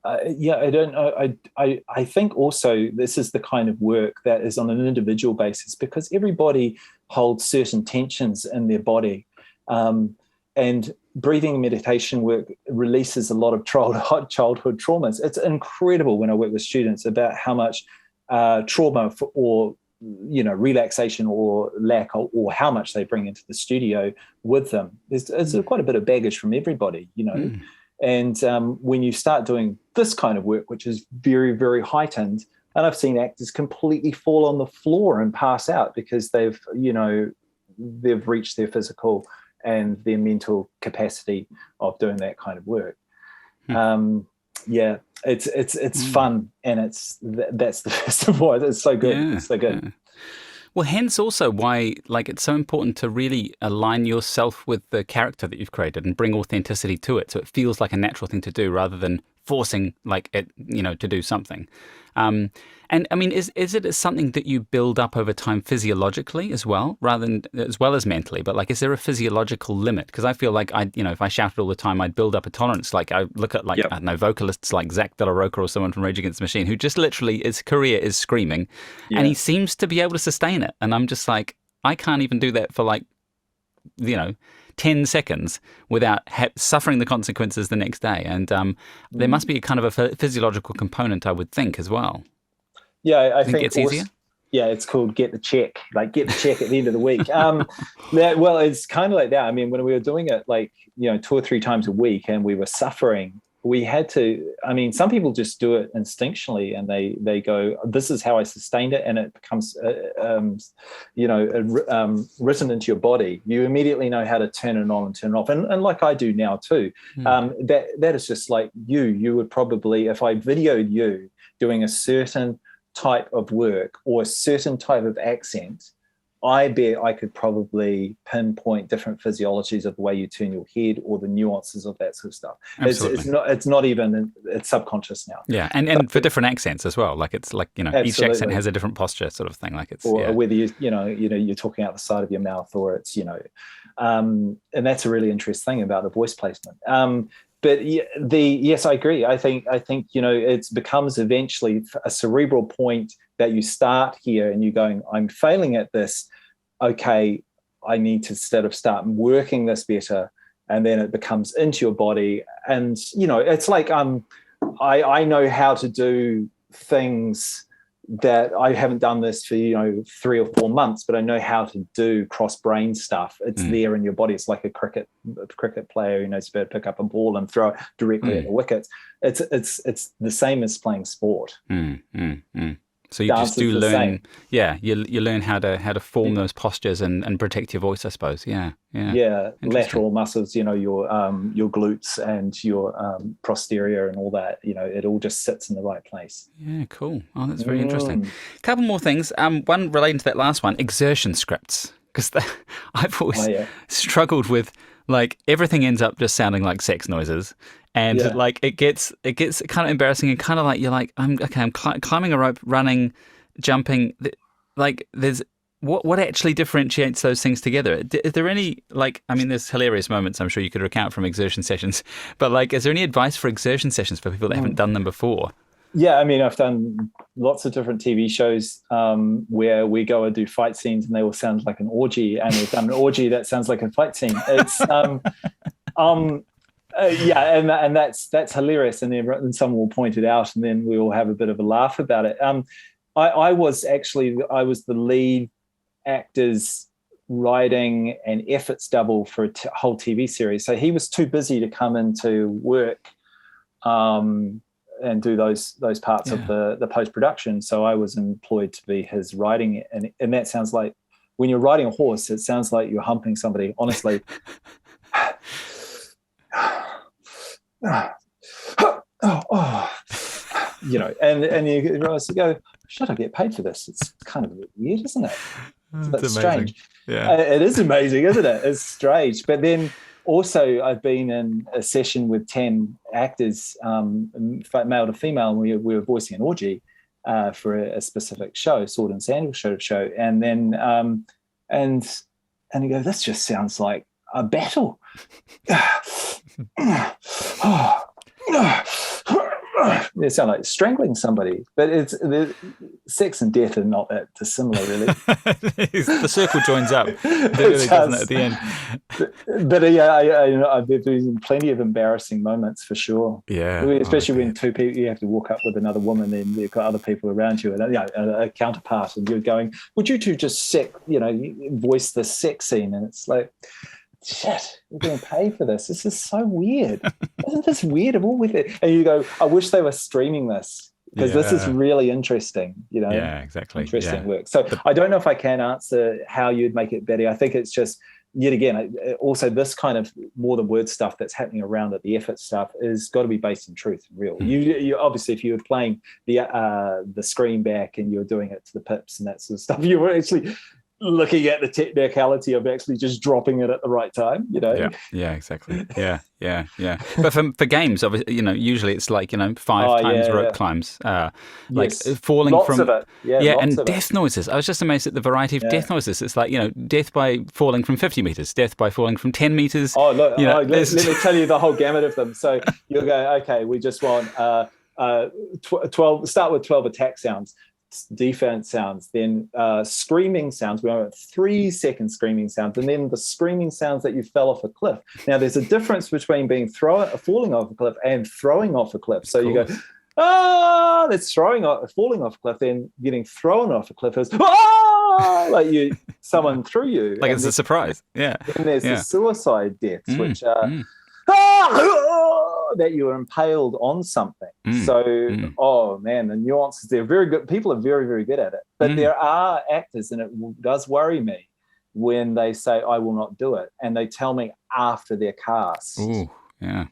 I don't know. I think also this is the kind of work that is on an individual basis, because everybody holds certain tensions in their body, and breathing and meditation work releases a lot of childhood traumas. It's incredible when I work with students about how much trauma or relaxation or lack, or how much they bring into the studio with them. There's quite a bit of baggage from everybody, And when you start doing this kind of work, which is very, very heightened, and I've seen actors completely fall on the floor and pass out because they've reached their physical and their mental capacity of doing that kind of work. It's fun, and that's the first of all. It's so good. It's so good. Yeah. Well, hence also why it's so important to really align yourself with the character that you've created and bring authenticity to it, so it feels like a natural thing to do rather than forcing it to do something. And I mean, is it something that you build up over time physiologically as well, as well as mentally? But is there a physiological limit? Because I feel like if I shouted all the time, I'd build up a tolerance. I look at I don't know, vocalists like Zach De La Roca or someone from Rage Against the Machine, who just literally his career is screaming, and he seems to be able to sustain it. And I'm just like, I can't even do that for 10 seconds without suffering the consequences the next day. And there must be a kind of a physiological component, I would think, as well. Yeah, I think it's easier. Yeah, it's called get the check. Get the check at the end of the week. It's kind of like that. I mean, when we were doing it 2 or 3 times a week, and we were suffering, we had to. I mean, some people just do it instinctually, and they go, "This is how I sustained it," and it becomes written into your body. You immediately know how to turn it on and turn it off, and like I do now too. That is just like you. You would probably, if I videoed you doing a certain type of work or a certain type of accent, I bet I could probably pinpoint different physiologies of the way you turn your head or the nuances of that sort of stuff. It's not even, it's subconscious now. Yeah, and for different accents as well. Each accent has a different posture, sort of thing. Whether you're talking out the side of your mouth, or it's and that's a really interesting thing about the voice placement. But yes, I agree. I think it becomes eventually a cerebral point that you start here, and you're going, I'm failing at this. Okay, I need to start working this better, and then it becomes into your body. And it's like I know how to do things that I haven't done this for 3 or 4 months, but I know how to do cross-brain stuff. It's there in your body. It's like a cricket player who knows how to pick up a ball and throw it directly at the wickets. It's the same as playing sport. So you just do learn, you learn how to form those postures and protect your voice, I suppose. Yeah. Lateral muscles, your glutes and your posterior and all that. It all just sits in the right place. Yeah, cool. Oh, that's very interesting. A couple more things. One relating to that last one: exertion scripts, because I've always struggled with everything ends up just sounding like sex noises. And it gets kind of embarrassing, and kind of you're like, I'm climbing a rope, running, jumping. There's what actually differentiates those things together? Is there any, like, I mean, there's hilarious moments I'm sure you could recount from exertion sessions, but like, is there any advice for exertion sessions for people that haven't done them before? Yeah, I mean, I've done lots of different TV shows where we go and do fight scenes, and they all sound like an orgy, and we've done an orgy that sounds like a fight scene. It's yeah, and that's hilarious, and then someone will point it out, and then we all have a bit of a laugh about it. I was the lead actor's writing and efforts double for a whole TV series. So he was too busy to come into work and do those parts of the post-production. So I was employed to be his writing. And that sounds like, when you're riding a horse, it sounds like you're humping somebody, honestly. You know, and you realize, you go, should I get paid for this? It's kind of weird, isn't it? It's a bit strange. Yeah. It is amazing, isn't it? It's strange. But then also, I've been in a session with 10 actors, male to female, and we were voicing an orgy for a specific show, Sword and Sandal show. And then and you go, this just sounds like a battle. They sound like strangling somebody, but sex and death are not that dissimilar, really. The circle joins up. Really doesn't it, at the end? But yeah, there's been plenty of embarrassing moments for sure. Yeah, especially when two people, you have to walk up with another woman, and you've got other people around you, and a counterpart, and you're going, "Would you two just voice the sex scene?" And it's like, shit, we're getting paid for this. This is so weird. Isn't this weird? I'm all with it. And you go, I wish they were streaming this, because this is really interesting, you know. Yeah, exactly. Interesting work. So I don't know if I can answer how you'd make it better. I think it's just, yet again, also this kind of more than word stuff that's happening around it, the effort stuff, is got to be based in truth and real. You obviously, if you were playing the screen back and you're doing it to the pips and that sort of stuff, you were actually looking at the technicality of actually just dropping it at the right time, you know. Yeah, exactly. Yeah. But for games, obviously, you know, usually it's like, you know, 5 times rope climbs, like falling lots from of it. and death noises. I was just amazed at the variety of death noises. It's like, you know, death by falling from 50 meters, death by falling from 10 meters. Oh, look, let me tell you the whole gamut of them. So you'll go, okay, we just want 12. Start with 12 attack sounds, defense sounds, then screaming sounds. We want 3-second screaming sounds, and then the screaming sounds that you fell off a cliff. Now, there's a difference between falling off a cliff and throwing off a cliff. So you go, that's falling off a cliff. Then getting thrown off a cliff is like someone threw you, like it's a surprise. Yeah. And there's the suicide deaths, which that you are impaled on something. Oh man, the nuances, they're very good. People are very, very good at it. But there are actors, and it does worry me when they say, I will not do it. And they tell me after they're cast. Ooh, yeah.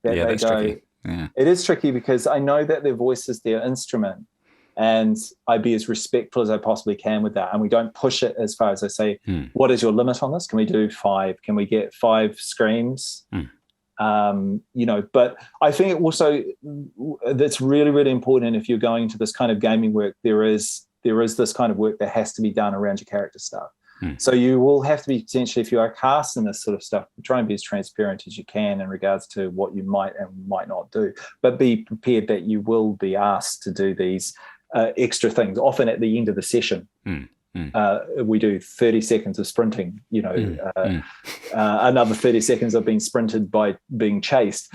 That's tricky. Yeah. It is tricky, because I know that their voice is their instrument, and I be as respectful as I possibly can with that. And we don't push it as far as I say, what is your limit on this? Can we do 5? Can we get 5 screams? You know, but I think also that's really, really important. If you're going into this kind of gaming work, there is this kind of work that has to be done around your character stuff. So you will have to be, potentially, if you are cast in this sort of stuff, try and be as transparent as you can in regards to what you might and might not do, but be prepared that you will be asked to do these extra things, often at the end of the session. We do 30 seconds of sprinting, you know, another 30 seconds of being sprinted by being chased,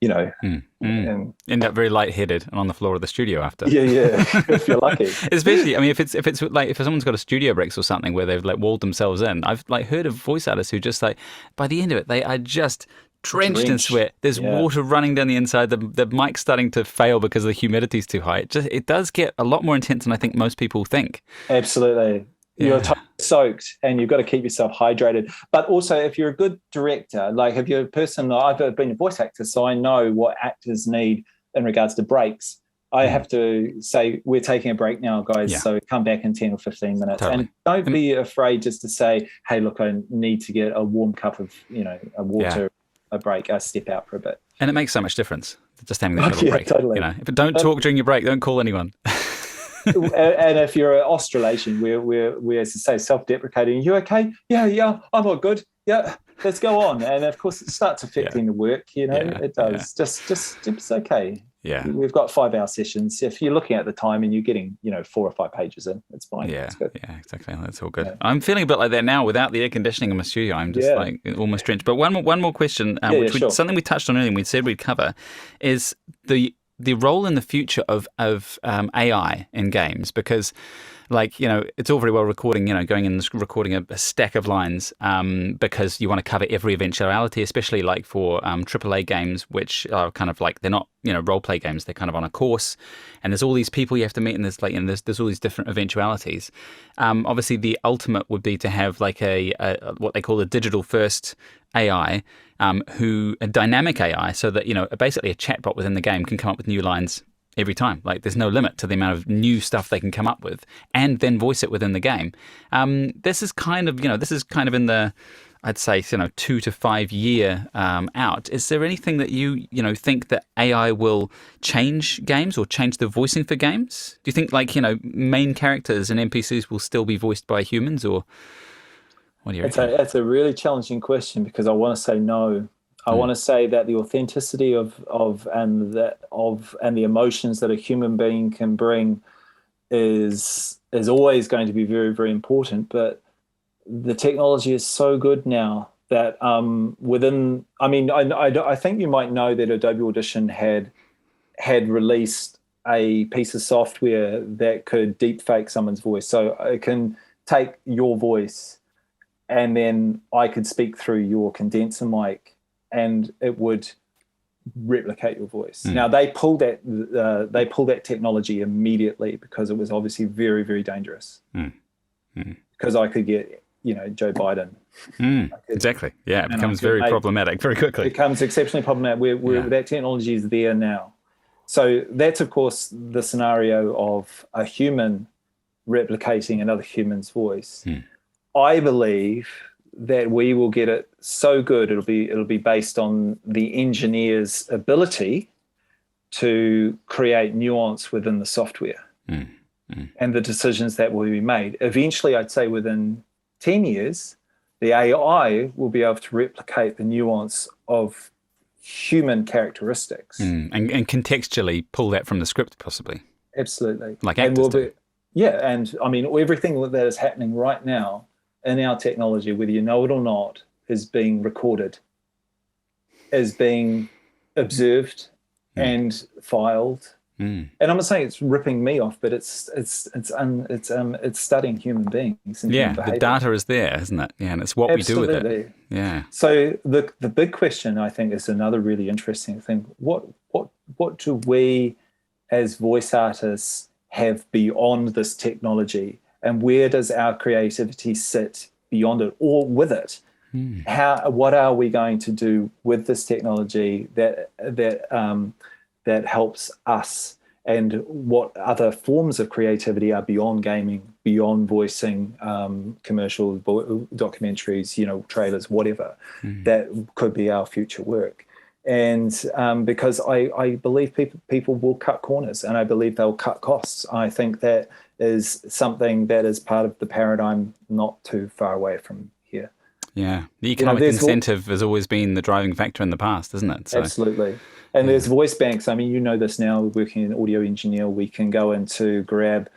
you know, and end up very lightheaded and on the floor of the studio after. Yeah, if you're lucky. Especially, I mean, if it's like, if someone's got a studio breaks or something where they've like walled themselves in, I've like heard of voice artists who just like, by the end of it, they are just drenched in sweat. There's water running down the inside. The mic's starting to fail because the humidity's too high. It does get a lot more intense than I think most people think. Absolutely. You're soaked, and you've got to keep yourself hydrated. But also, if you're a good director, like if you're a person, I've been a voice actor, so I know what actors need in regards to breaks. I have to say, we're taking a break now, guys, so come back in 10 or 15 minutes. Totally. And don't be afraid just to say, hey, look, I need to get a warm cup of, you know, a water, a break, I step out for a bit. And it makes so much difference, just having that little break. Totally. You know, if don't talk during your break, don't call anyone. And if you're an Australasian, we're as I say, self-deprecating. You okay? Yeah, I'm all good. Yeah, let's go on. And of course, it starts affecting the work. It does. Just it's okay. Yeah. We've got 5-hour sessions. If you're looking at the time and you're getting 4 or 5 pages in, it's fine. Yeah, it's good. yeah, exactly. That's all good. Yeah. I'm feeling a bit like that now without the air conditioning in my studio. I'm just like almost drenched. But one more question, Sure. something we touched on earlier and we said we'd cover, is the role in the future of AI in games, because it's all very well recording, going in and recording a stack of lines because you want to cover every eventuality, especially like for AAA games, which are kind of like, they're not, role play games. They're kind of on a course, and there's all these people you have to meet, and there's all these different eventualities. Obviously, the ultimate would be to have like a what they call a digital first AI, a dynamic AI, so that basically a chatbot within the game can come up with new lines every time. Like, there's no limit to the amount of new stuff they can come up with, and then voice it within the game. This is kind of in the, I'd say, 2 to 5 year out. Is there anything that you think that AI will change games or change the voicing for games? Do you think main characters and NPCs will still be voiced by humans, or what do you reckon? That's a really challenging question, because I want to say no. I want to say that the authenticity and the emotions that a human being can bring is always going to be very, very important. But the technology is so good now that I think you might know that Adobe Audition had released a piece of software that could deepfake someone's voice. So it can take your voice, and then I could speak through your condenser mic, and it would replicate your voice. Now, they pulled that technology immediately, because it was obviously very, very dangerous. Because I could get Joe Biden. Exactly. Yeah, it becomes very problematic very quickly. It becomes exceptionally problematic. That technology is there now. So that's, of course, the scenario of a human replicating another human's voice. I believe that we will get it so good, it'll be based on the engineer's ability to create nuance within the software and the decisions that will be made. Eventually, I'd say within 10 years, the AI will be able to replicate the nuance of human characteristics. And contextually pull that from the script, possibly. Absolutely. Like actors do. And I mean, everything that is happening right now in our technology, whether you know it or not, is being recorded, is being observed and filed. And I'm not saying it's ripping me off, but it's studying human beings. And human behavior. The data is there, isn't it? Yeah, and it's what we do with it. Yeah. So the big question, I think, is another really interesting thing. What do we as voice artists have beyond this technology? And where does our creativity sit beyond it or with it? What are we going to do with this technology that helps us? And what other forms of creativity are beyond gaming, beyond voicing, commercial documentaries, trailers, whatever, that could be our future work? And because I believe people will cut corners, and I believe they'll cut costs. I think that is something that is part of the paradigm not too far away from here. Yeah. The economic incentive has always been the driving factor in the past, isn't it? So, absolutely. And there's voice banks. I mean, this now, working in audio engineer, we can go in to grab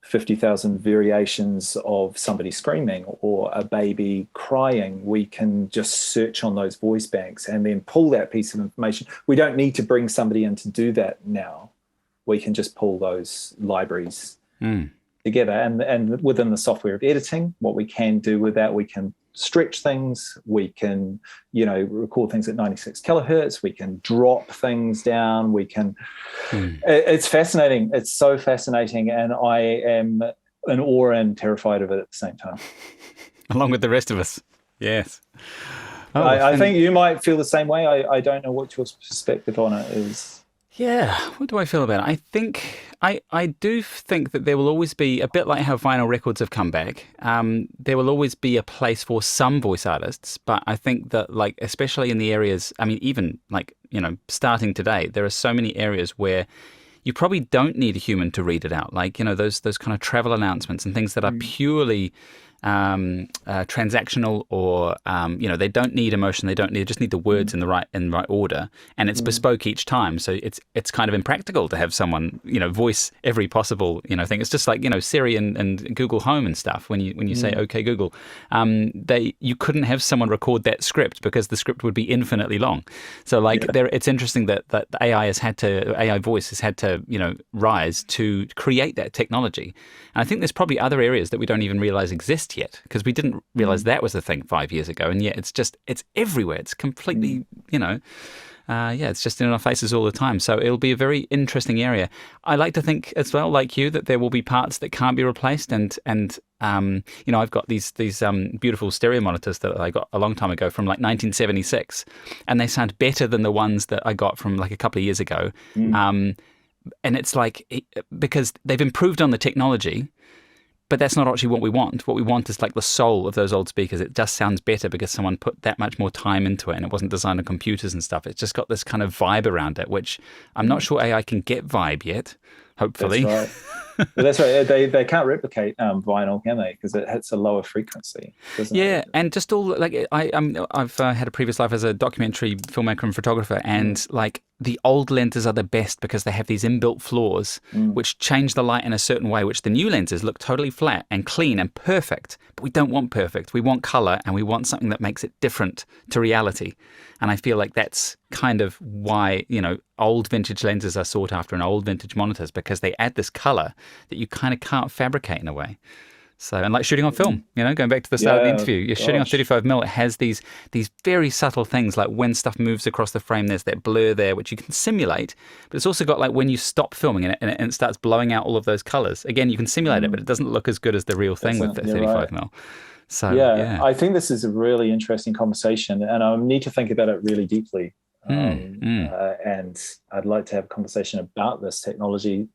50,000 variations of somebody screaming or a baby crying. We can just search on those voice banks and then pull that piece of information. We don't need to bring somebody in to do that now. We can just pull those libraries together. And within the software of editing, what we can do with that, we can stretch things, we can record things at 96 kilohertz, we can drop things down, we can it's fascinating. It's so fascinating, and I am in awe and terrified of it at the same time, along with the rest of us. Yes. I think you might feel the same way. I don't know what your perspective on it is. Yeah, what do I feel about it? I think I do think that there will always be, a bit like how vinyl records have come back, there will always be a place for some voice artists, but I think that, especially in the areas, I mean, even starting today, there are so many areas where you probably don't need a human to read it out. Like, those kind of travel announcements and things that are purely transactional, or they don't need emotion, they just need the words in the right order, and it's bespoke each time. So it's kind of impractical to have someone voice every possible thing. It's just like Siri and Google Home and stuff. When you say okay Google, you couldn't have someone record that script because the script would be infinitely long. So it's interesting that the AI voice has had to rise to create that technology. And I think there's probably other areas that we don't even realize exist yet, because we didn't realize that was a thing 5 years ago, and yet it's everywhere. It's completely it's just in our faces all the time. So it'll be a very interesting area. I like to think as well, like you, that there will be parts that can't be replaced, and I've got these beautiful stereo monitors that I got a long time ago from like 1976, and they sound better than the ones that I got from like a couple of years ago. And it's like, because they've improved on the technology, but that's not actually what we want. What we want is like the soul of those old speakers. It just sounds better because someone put that much more time into it, and it wasn't designed on computers and stuff. It's just got this kind of vibe around it, which I'm not sure AI can get vibe yet, hopefully. That's right. But that's right. They can't replicate vinyl, can they? Because it hits a lower frequency, doesn't it? Yeah, and just all like I've had a previous life as a documentary filmmaker and photographer, and like the old lenses are the best because they have these inbuilt flaws which change the light in a certain way, which the new lenses look totally flat and clean and perfect. But we don't want perfect. We want color, and we want something that makes it different to reality. And I feel like that's kind of why, old vintage lenses are sought after and old vintage monitors, because they add this color that you kind of can't fabricate in a way. So, and like shooting on film, going back to the start of the interview, you're shooting on 35mm. It has these very subtle things, like when stuff moves across the frame, there's that blur there, which you can simulate. But it's also got like when you stop filming and it starts blowing out all of those colors. Again, you can simulate it, but it doesn't look as good as the real thing with the 35mm. Right. So, yeah, I think this is a really interesting conversation, and I need to think about it really deeply. And I'd like to have a conversation about this technology,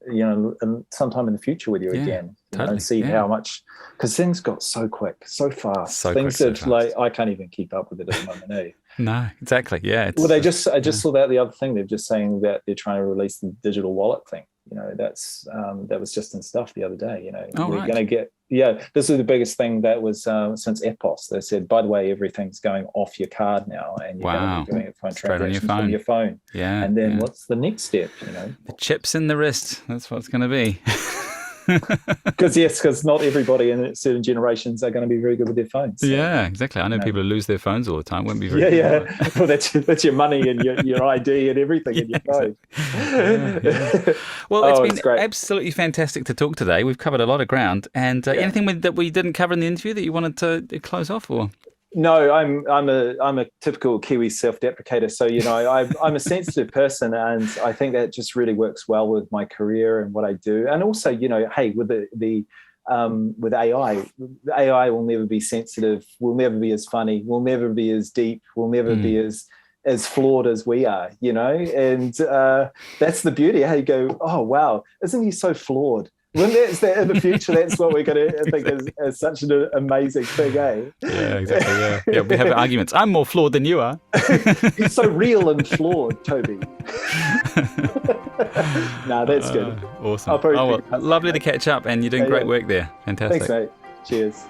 sometime in the future with you again, and see how much, because things got so quick, so fast. Things that like I can't even keep up with it at the moment. Eh? No, exactly. Yeah. I just saw that the other thing. They're just saying that they're trying to release the digital wallet thing. That was just in stuff the other day. We're going to get. This is the biggest thing that was since EPOS. They said, by the way, everything's going off your card now, and you're going to be doing it phone transactions from your phone. Yeah. And then what's the next step? The chips in the wrist. That's what it's going to be. Because not everybody in certain generations are going to be very good with their phones. So, yeah, exactly. I know people who lose their phones all the time. Wouldn't be very good. Yeah. Well, that's your money and your ID and everything in your phone. Well, it's been absolutely fantastic to talk today. We've covered a lot of ground. And anything that we didn't cover in the interview that you wanted to close off, or? No, I'm a typical Kiwi self-deprecator. So I'm a sensitive person, and I think that just really works well with my career and what I do. And also, hey, with with AI will never be sensitive. Will never be as funny. Will never be as deep. Will never be as flawed as we are. And that's the beauty. How you go, oh wow, isn't he so flawed? When that's that in the future, that's what we're going to think is such an amazing thing, eh? Yeah, exactly. Yeah, we have arguments. I'm more flawed than you are. He's so real and flawed, Toby. No, that's good. Awesome. Lovely to catch up, and you're doing great work there. Fantastic. Thanks, mate. Cheers.